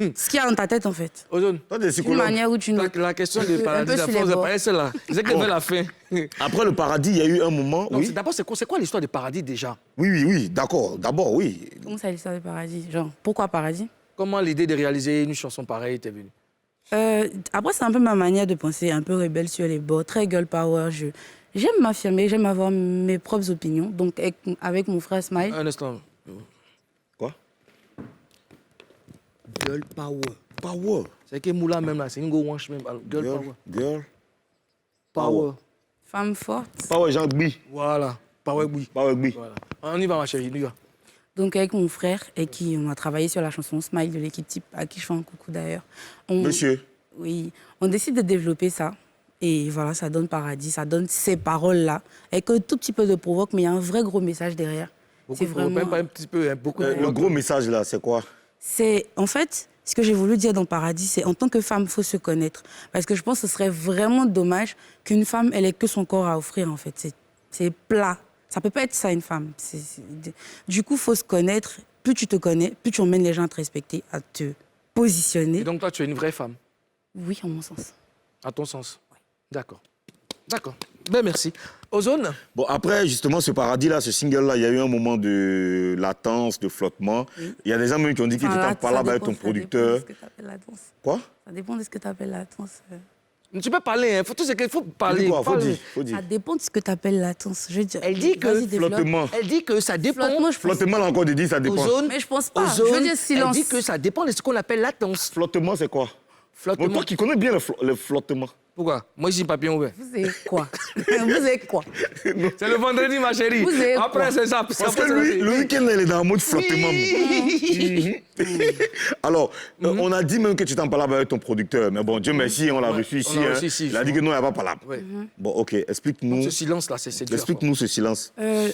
ce qu'il y a dans ta tête, en fait. Ozone, Toi, t'es D'une psychologue. manière ou d'une autre. la question Un de peu paradis, sur la les force de bords. paradis, c'est là. C'est qu'elle veut la fin. Après le paradis, il y a eu un moment. Non, Oui, d'abord, c'est quoi l'histoire du paradis déjà? oui, d'accord. D'abord, oui. Comment ça, l'histoire du paradis? Genre, pourquoi paradis? Comment l'idée de réaliser une chanson pareille t'est venue? Après, c'est un peu ma manière de penser, un peu rebelle sur les bords, très girl power. J'aime m'affirmer, j'aime avoir mes propres opinions. Donc, avec mon frère Smile, Un instant. Quoi? Girl power. Power. C'est que Moula même là, c'est une go wanch même. Alors, girl Girl. power. Girl. Power. femme forte. Power Jean Gbi. Voilà. Power oui. Power Gbi. Voilà. On y va ma chérie, on y va. Donc, avec mon frère, et qui on a travaillé sur la chanson Smile de l'équipe type, à qui je fais un coucou d'ailleurs. Monsieur. Oui, on décide de développer ça. Et voilà, ça donne Paradis, ça donne ces paroles-là. Avec un tout petit peu de provoque, mais il y a un vrai gros message derrière. Beaucoup de même pas un petit peu, hein, beaucoup de Le gros message là, c'est quoi? C'est, en fait, ce que j'ai voulu dire dans Paradis, c'est en tant que femme, il faut se connaître. Parce que je pense que ce serait vraiment dommage qu'une femme, elle ait que son corps à offrir, en fait. C'est plat. Ça peut pas être ça, une femme. Du coup, il faut se connaître. Plus tu te connais, plus tu emmènes les gens à te respecter, à te positionner. Et donc toi, tu es une vraie femme, Oui, en mon sens. à ton sens. D'accord. D'accord. Ben merci. Ozone? Bon, après, justement, ce paradis-là, ce single-là, il y a eu un moment de latence, de flottement. Il y a des gens même qui ont dit qu'ils étaient en parlable avec ton producteur. Ça dépend de ce que tu appelles la danse. Quoi? Ça dépend de ce que tu appelles la danse. Tu peux parler, hein. Tout ce qu'il faut parler. Faut parler. dire, faut dire. Ça dépend de ce que tu appelles la danse. Je veux dire, Elle dit que vas-y, développe. Flottement. Elle dit que ça dépend. Flottement, je pense. Flottement, là encore, de dire, ça dépend. Ozone, Mais je pense pas. Ozone, Je veux dire silence. Elle dit que ça dépend de ce qu'on appelle latence. Flottement, c'est quoi? Bon, Flottement. toi qui connais bien le flottement. Pourquoi? Moi, j'ai papillon ouvert. Vous êtes quoi? Vous êtes quoi? C'est le vendredi, ma chérie. Vous avez Après, quoi? c'est ça. Parce que lui, le week-end, il est dans le mode flottement. Alors, on a dit même que tu t'en parlais avec ton producteur. Mais bon, Dieu merci, on l'a Ouais, reçu ici. on l'a hein. reçu ici, Il a dit que non, il n'y a pas parlable. Oui. Bon, ok, explique-nous. Ce silence-là, c'est dur. Explique-nous ce silence.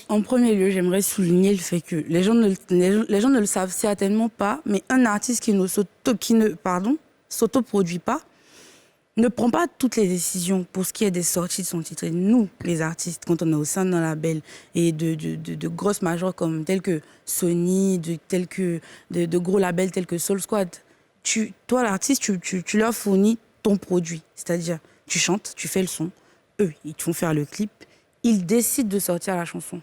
En premier lieu, j'aimerais souligner le fait que les gens ne le savent certainement pas, mais un artiste qui ne s'autoproduit pas ne prend pas toutes les décisions pour ce qui est des sorties de son titre. Et nous, les artistes, quand on est au sein d'un label et de grosses majors comme tels que Sony, de gros labels tels que Soul Squad, toi, l'artiste, tu leur fournis ton produit. C'est-à-dire, tu chantes, tu fais le son, eux, ils te font faire le clip, ils décident de sortir la chanson.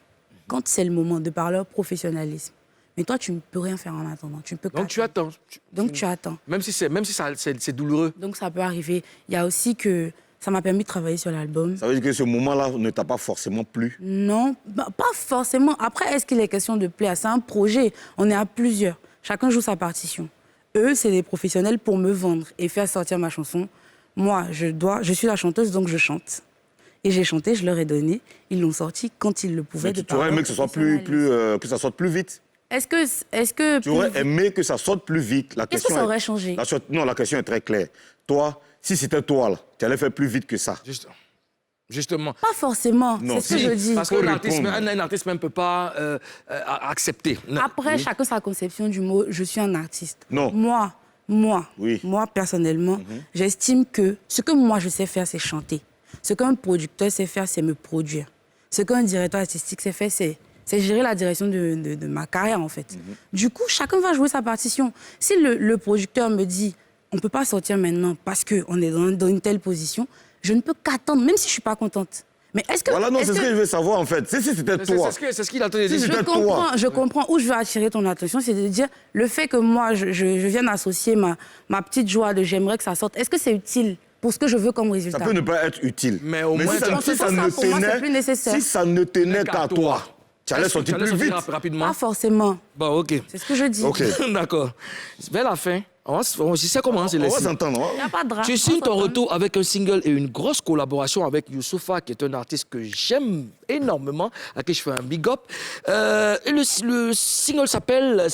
Quand c'est le moment de par leur professionnalisme. Mais toi, tu ne peux rien faire en attendant. Tu ne peux Donc tu attends. Donc tu attends. Même si c'est douloureux. Donc ça peut arriver. Il y a aussi que ça m'a permis de travailler sur l'album. Ça veut dire que ce moment-là ne t'a pas forcément plu? Non, pas forcément. Après, est-ce qu'il est question de plaire? C'est un projet. On est à plusieurs. Chacun joue sa partition. Eux, c'est des professionnels pour me vendre et faire sortir ma chanson. Moi, je suis la chanteuse, donc je chante. Et j'ai chanté, je leur ai donné. Ils l'ont sorti quand ils le pouvaient. Mais tu aurais aimé que ça sorte plus vite? Est-ce que Tu aurais aimé que ça sorte plus vite? Qu'est-ce que ça aurait changé? Non, la question est très claire. Toi, si c'était toi, là, tu allais faire plus vite que ça. Justement. Pas forcément, c'est ce que je dis. Parce qu'un artiste même ne peut pas accepter. Après, chacun sa conception du mot « je suis un artiste ». Non. Moi, personnellement, j'estime que ce que moi je sais faire, c'est chanter. Ce qu'un producteur sait faire, c'est me produire. Ce qu'un directeur artistique sait faire, c'est gérer la direction de ma carrière, en fait. Du coup, chacun va jouer sa partition. Si le producteur me dit « on ne peut pas sortir maintenant parce qu'on est dans une telle position », je ne peux qu'attendre, même si je ne suis pas contente. Mais est-ce que... Voilà, non, c'est ce que je veux savoir, en fait. Si c'était toi. C'est ce qu'il a dit. Je comprends où je veux attirer ton attention, c'est de dire, le fait que moi, je vienne associer ma petite joie de j'aimerais que ça sorte, est-ce que c'est utile pour ce que je veux comme résultat? Ça peut ne pas être utile. Mais au moins, si ça ne tenait qu'à toi, tu allais sortir plus vite. Rapidement. Pas forcément. Bon, ok. C'est ce que je dis. Ok. D'accord. Vers la fin, je sais comment c'est On va s'entendre. Il n'y a pas de drame. Tu signes ton retour avec un single et une grosse collaboration avec Youssoupha, qui est un artiste que j'aime énormément, à qui je fais un big up. Et le single s'appelle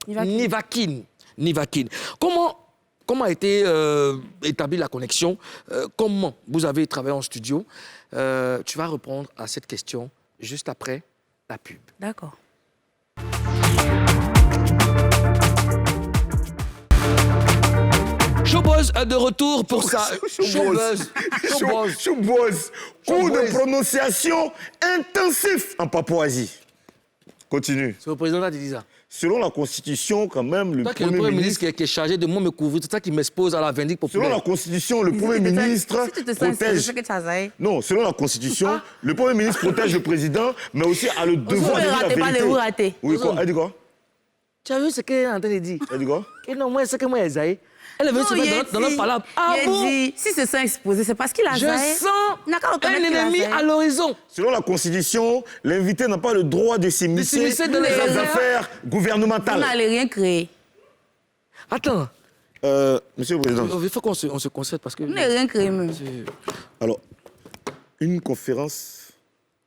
Nivakin. Comment a été établie la connexion? Comment vous avez travaillé en studio? Tu vas répondre à cette question juste après la pub. D'accord. Showbuzz de retour pour ça. Showbuzz. Cours de prononciation intensif en Papouasie. Continue. C'est le président qui dit ça. Selon la Constitution, quand même, le Premier ministre qui est chargé de moi me couvrir, c'est ça qui m'expose à la vindicte populaire. Selon la Constitution, le Premier ministre protège... Non, selon la Constitution, le Premier ministre protège le président, mais aussi a le devoir de dire la vérité. Oui, quoi? Elle dit quoi? Tu as vu ce qu'elle est en train de dire? Elle dit quoi? Non, moi, c'est que moi, Esaïe. Elle est venue se mettre dans notre palabre. Ah bon? Si se sent exposé, c'est parce qu'il a Je sens un ennemi à l'horizon. Selon la Constitution, l'invité n'a pas le droit de s'immiscer dans les affaires gouvernementales. Vous n'allez rien créer. Attends. Monsieur le Président. Il faut qu'on se concerte parce que... Vous n'allez rien créer, même. Alors, une conférence...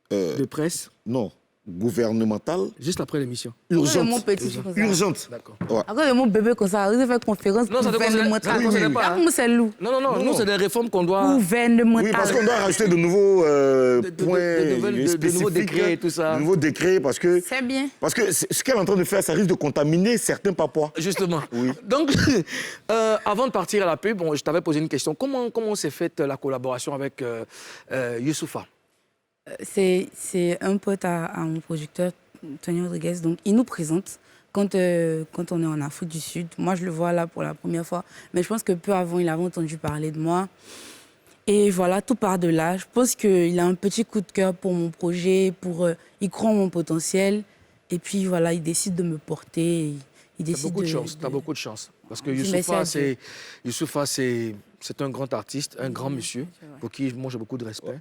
de presse? Non. Gouvernementale. Juste après l'émission. Urgente. Mon petit Urgente. D'accord. Ouais. Après, le mot bébé comme ça, vous avez fait conférence gouvernementale. Ça ne concerne pas. Nous, c'est loup. Non, nous, c'est des réformes qu'on doit... Gouvernementale. Oui, parce qu'on doit rajouter de nouveaux points de nouveaux décrets et tout ça. De nouveaux décrets, parce que... C'est bien. Parce que ce qu'elle est en train de faire, ça risque de contaminer certains Papouas. Justement. Oui. Donc, avant de partir à la pub, je t'avais posé une question. Comment s'est faite la collaboration avec Youssoupha? C'est un pote à mon producteur, Tony Rodriguez. Donc, il nous présente quand on est en Afrique du Sud. Moi, je le vois là pour la première fois. Mais je pense que peu avant, il avait entendu parler de moi. Et voilà, tout part de là. Je pense qu'il a un petit coup de cœur pour mon projet, il croit en mon potentiel. Et puis, voilà, il décide de me porter. T'as beaucoup de chance, t'as beaucoup de chance. Parce que Youssoupha, c'est un grand artiste, un grand monsieur, pour qui moi j'ai beaucoup de respect.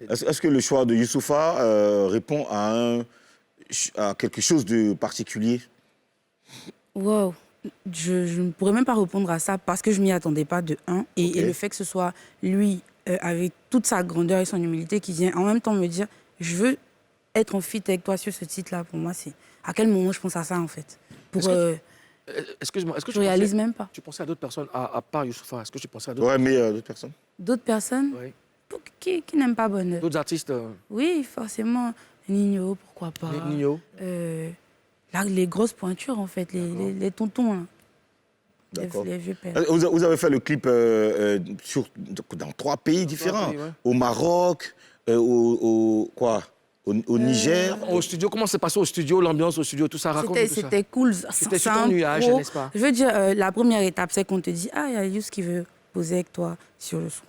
Est-ce que le choix de Youssoupha répond à quelque chose de particulier? Wow. Je ne pourrais même pas répondre à ça parce que je ne m'y attendais pas de un. Et le fait que ce soit lui, avec toute sa grandeur et son humilité, qui vient en même temps me dire « Je veux être en feat avec toi sur ce titre-là », pour moi, c'est... À quel moment je pense à ça, en fait? Excuse-moi, est-ce que je réalise même pas. Tu pensais à d'autres personnes, à part Youssoupha? Est-ce que tu pensais à d'autres personnes? Ouais, mais d'autres personnes. D'autres personnes? Oui. Qui n'aiment pas Bonheur? D'autres artistes? Oui, forcément. Nino, pourquoi pas. Nino. Là, les grosses pointures, en fait, les tontons. Là. D'accord. Les vieux pères. Vous avez fait le clip dans 3 pays différents. pays, ouais. Au Maroc, au Niger. Au studio, comment s'est passé au studio, l'ambiance au studio, tout ça, raconte tout ça. C'était cool. C'était C'est sur ton un nuage, pro. n'est-ce pas? Je veux dire, la première étape, c'est qu'on te dit, ah, il y a Yous qui veut poser avec toi sur le son.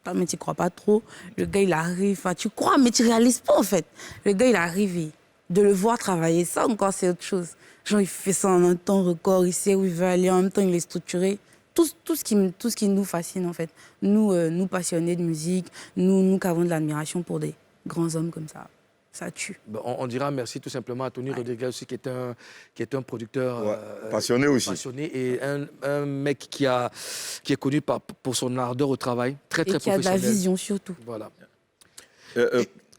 Ah, mais tu crois pas trop. Le gars, il arrive. Enfin, tu crois, mais tu réalises pas, en fait. Le gars, il arrive. De le voir travailler, ça encore, c'est autre chose. Genre, il fait ça en un temps record, il sait où il veut aller, en même temps, il est structuré. Tout ce qui nous fascine, en fait. Nous passionnés de musique, nous qui avons de l'admiration pour des grands hommes comme ça. Ça tue. Bon, on dira merci tout simplement à Tony Rodriguez aussi, qui est un producteur Passionné aussi. passionné et un mec qui est connu pour son ardeur au travail, très Et qui a de professionnel. la vision, surtout. Voilà.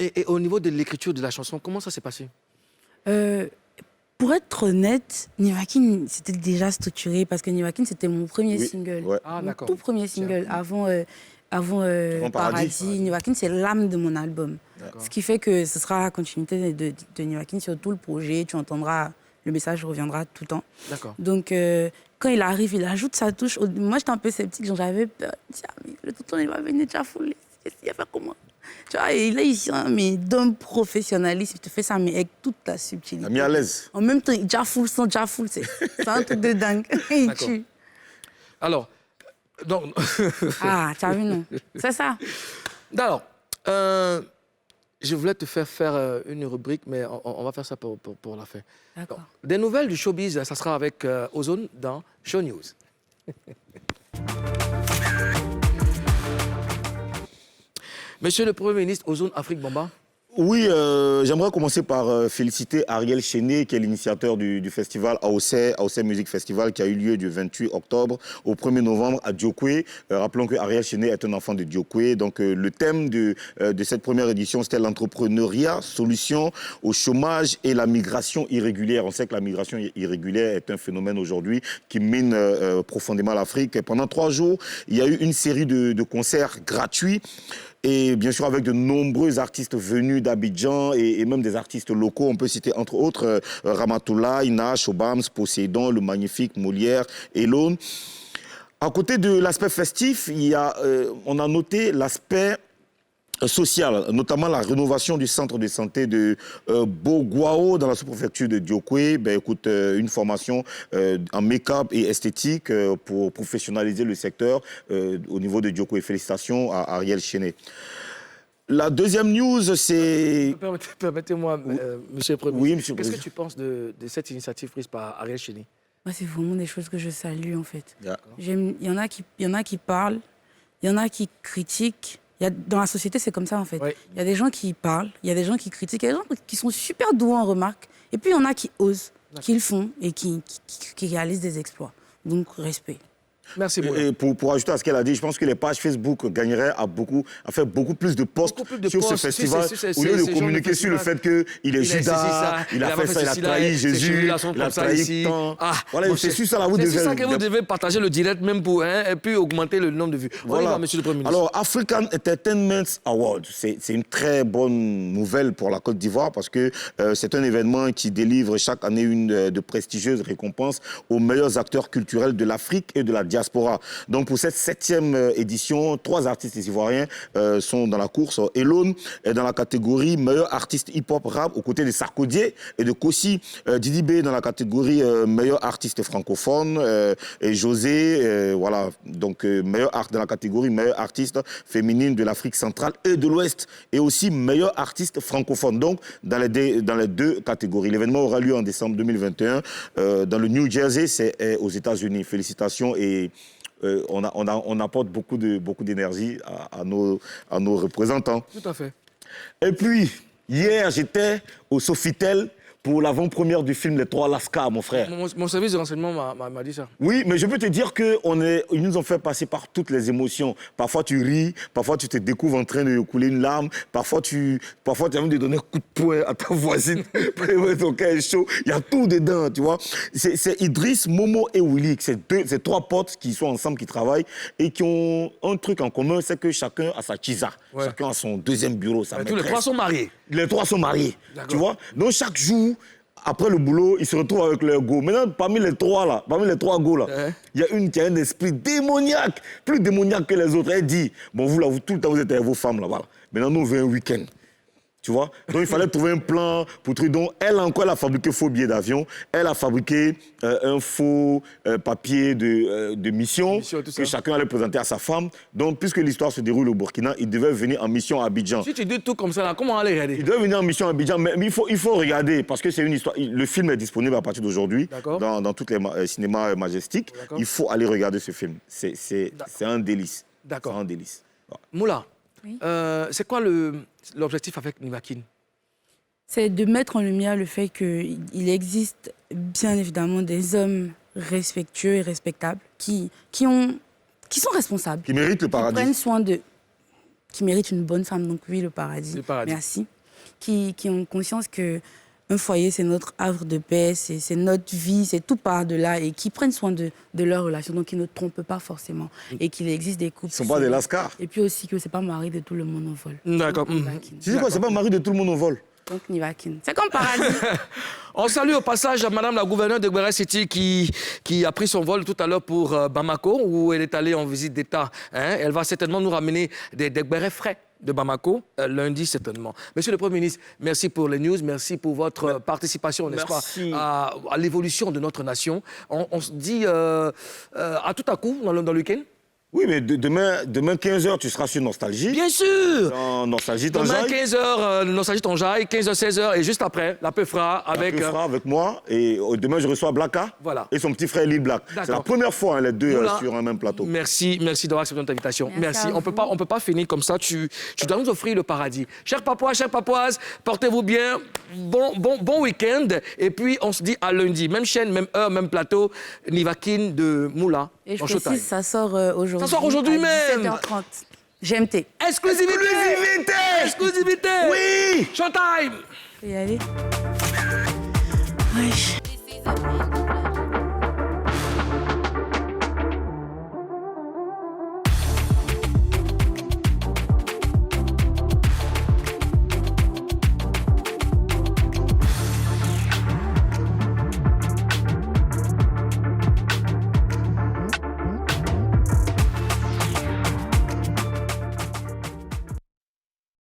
Et au niveau de l'écriture de la chanson, comment ça s'est passé? Pour être honnête, Nivakin, c'était déjà structuré parce que Nivakin, c'était mon premier Oui, single. ouais. Ah, Mon d'accord. tout premier single avant Paradis. Nivakin, c'est l'âme de mon album. Ce qui fait que ce sera la continuité de Nivakin sur tout le projet. Tu entendras, le message reviendra tout le temps. D'accord. Donc, quand il arrive, il ajoute sa touche. Moi, j'étais un peu sceptique, j'avais peur. Tiens, mais le tonton, il va venir déjà fouler. Qu'est-ce qu'il va faire comment? Tu vois, et là, il vient, mais d'un professionnalisme, il te fait ça, mais avec toute ta subtilité. Il a mis à l'aise. En même temps, il jafoule sans jafoule, c'est un truc de dingue. Il D'accord. tue. Alors, donc, Ah, tu as vu, non? C'est ça. alors je voulais te faire une rubrique, mais on va faire ça pour la fin. D'accord. Des nouvelles du showbiz, ça sera avec Ozone dans Show News. Monsieur le Premier ministre, Ozone Afrique Bamba. Oui, j'aimerais commencer par féliciter Ariel Chené, qui est l'initiateur du festival AOC Music Festival, qui a eu lieu du 28 octobre au 1er novembre à Diokwe. Rappelons que Ariel Chené est un enfant de Diokwe. Donc, le thème de cette première édition, c'était l'entrepreneuriat, solution au chômage et la migration irrégulière. On sait que la migration irrégulière est un phénomène aujourd'hui qui mine profondément l'Afrique. Et pendant 3 jours, il y a eu une série de concerts gratuits. Et bien sûr, avec de nombreux artistes venus d'Abidjan et même des artistes locaux. On peut citer entre autres Ramatoulaye, Nash, Obams, Poséidon, Le Magnifique, Molière, Elone. À côté de l'aspect festif, on a noté l'aspect social, notamment la rénovation du centre de santé de Boguao dans la sous-préfecture de Diokwe. Une formation en make-up et esthétique pour professionnaliser le secteur au niveau de Diokwe. Félicitations à Ariel Chené. La deuxième news, c'est... Permettez-moi, monsieur le Premier Oui, ministre. monsieur le Qu'est-ce que Président. tu penses de cette initiative prise par Ariel Chené? Moi, c'est vraiment des choses que je salue, en fait. Yeah. Il y en a qui parlent, il y en a qui critiquent. Dans la société, c'est comme ça, en fait. Oui. Il y a des gens qui parlent, il y a des gens qui critiquent, il y a des gens qui sont super doués en remarques. Et puis, il y en a qui osent, qui le font et qui réalisent des exploits. Donc, respect. Merci beaucoup. Et pour ajouter à ce qu'elle a dit, je pense que les pages Facebook gagneraient à faire beaucoup plus de posts Beaucoup plus de sur ce posts, festival, sur au lieu ces de genres de communiquer sur le fait festivals. qu'il est Il a saisi Judas, ça, il a fait ça, il a ceci, là, trahi ces Jésus, cheveux-là sont il a comme ça trahi ici. tant. Ah, Voilà, bon, c'est sur ça, là, vous devez... C'est ça que vous devez partager le direct même pour, et puis augmenter le nombre de vues. On y va, monsieur le Premier ministre. Alors, African Entertainment Award, c'est une très bonne nouvelle pour la Côte d'Ivoire parce que c'est un événement qui délivre chaque année une de prestigieuses récompenses aux meilleurs acteurs culturels de l'Afrique et de la diaspora. Donc, pour cette 7e édition, 3 artistes ivoiriens sont dans la course. Elone est dans la catégorie meilleur artiste hip-hop rap aux côtés de Sarkodie et de Kossi. Didi B dans la catégorie meilleur artiste francophone et José, voilà, donc dans la catégorie meilleur artiste féminine de l'Afrique centrale et de l'Ouest et aussi meilleur artiste francophone. Donc dans les deux catégories. L'événement aura lieu en décembre 2021 dans le New Jersey, c'est aux États-Unis. Félicitations et on apporte beaucoup d'énergie à nos représentants. Tout à fait. Et puis, hier, j'étais au Sofitel pour l'avant-première du film Les Trois Lascars, mon frère. Mon service de renseignement m'a dit ça. Oui, mais je peux te dire qu'ils nous ont fait passer par toutes les émotions. Parfois, tu ris, parfois, tu te découvres en train de couler une larme, parfois, tu as envie de donner un coup de poing à ta voisine, ton cœur est chaud. Il y a tout dedans, tu vois. C'est Idriss, Momo et Willy, ces 3 potes qui sont ensemble, qui travaillent et qui ont un truc en commun, c'est que chacun a sa chiza. Ouais. Chacun a son deuxième bureau, sa Tous les maîtresse. 3 sont mariés. Les 3 sont mariés, D'accord. tu vois. Donc, chaque jour, après le boulot, ils se retrouvent avec leur go. Maintenant, parmi les trois go là, il y a une qui a un esprit démoniaque, plus démoniaque que les autres. Elle dit, bon, vous là, tout le temps, vous êtes avec vos femmes là, voilà. Maintenant, nous, on veut un week-end. Tu vois? Donc, il fallait trouver un plan pour truc. Donc, elle a fabriqué faux billets d'avion. Elle a fabriqué un faux papier de mission que chacun allait présenter à sa femme. Donc, puisque l'histoire se déroule au Burkina, il devait venir en mission à Abidjan. Si tu dis tout comme ça, là, comment on allait regarder? Il devait venir en mission à Abidjan, mais il faut regarder, parce que c'est une histoire. Le film est disponible à partir d'aujourd'hui dans tous les cinémas majestiques. Il faut aller regarder ce film. C'est un délice. D'accord. C'est un délice. Voilà. Moula, Oui. c'est quoi l'objectif avec Nivakin? C'est de mettre en lumière le fait qu'il existe bien évidemment des hommes respectueux et respectables qui sont responsables. Qui mérite le paradis. Qui prennent soin qui méritent une bonne femme, donc oui, le paradis. Le paradis. Merci. Qui ont conscience que un foyer, c'est notre havre de paix, c'est notre vie, c'est tout par-delà, et qui prennent soin de leur relation, donc qui ne trompent pas forcément, et qu'il existe des couples. Ils ne sont pas des lascars. Et puis aussi que c'est pas mari de tout le monde au vol. D'accord. Tu dis quoi? C'est pas mari de tout le monde au vol. Donc Nivakin. C'est comme paradis. On salue au passage à Madame la gouverneure de Gbere City qui a pris son vol tout à l'heure pour Bamako, où elle est allée en visite d'État. Elle va certainement nous ramener des Gbere frais de Bamako, lundi certainement. Monsieur le Premier ministre, merci pour les news, merci pour votre participation, n'est-ce pas, à l'évolution de notre nation. On se dit à tout à coup dans le week-end. Oui, mais demain 15h, tu seras sur Nostalgie. Bien sûr. Dans Nostalgie Demain, Tanjaï. 15h, Nostalgie Tanjaï, 15h, 16h, et juste après, la Peufra avec... La Peufra avec moi, et demain, je reçois Blacka et son petit frère Lee Black. C'est la première fois, les deux sur un même plateau. Merci d'avoir accepté notre invitation. Merci. On peut pas finir comme ça, tu dois nous offrir le paradis. Chers Papois, chères Papoises, portez-vous bien, bon week-end, et puis on se dit à lundi. Même chaîne, même heure, même plateau, Nivakin de Moula. Et je précise, ça sort aujourd'hui. Ça sort aujourd'hui même. 17h30. GMT. Exclusivité. Exclusivité. Oui. Showtime. Tu peux y aller? Wesh.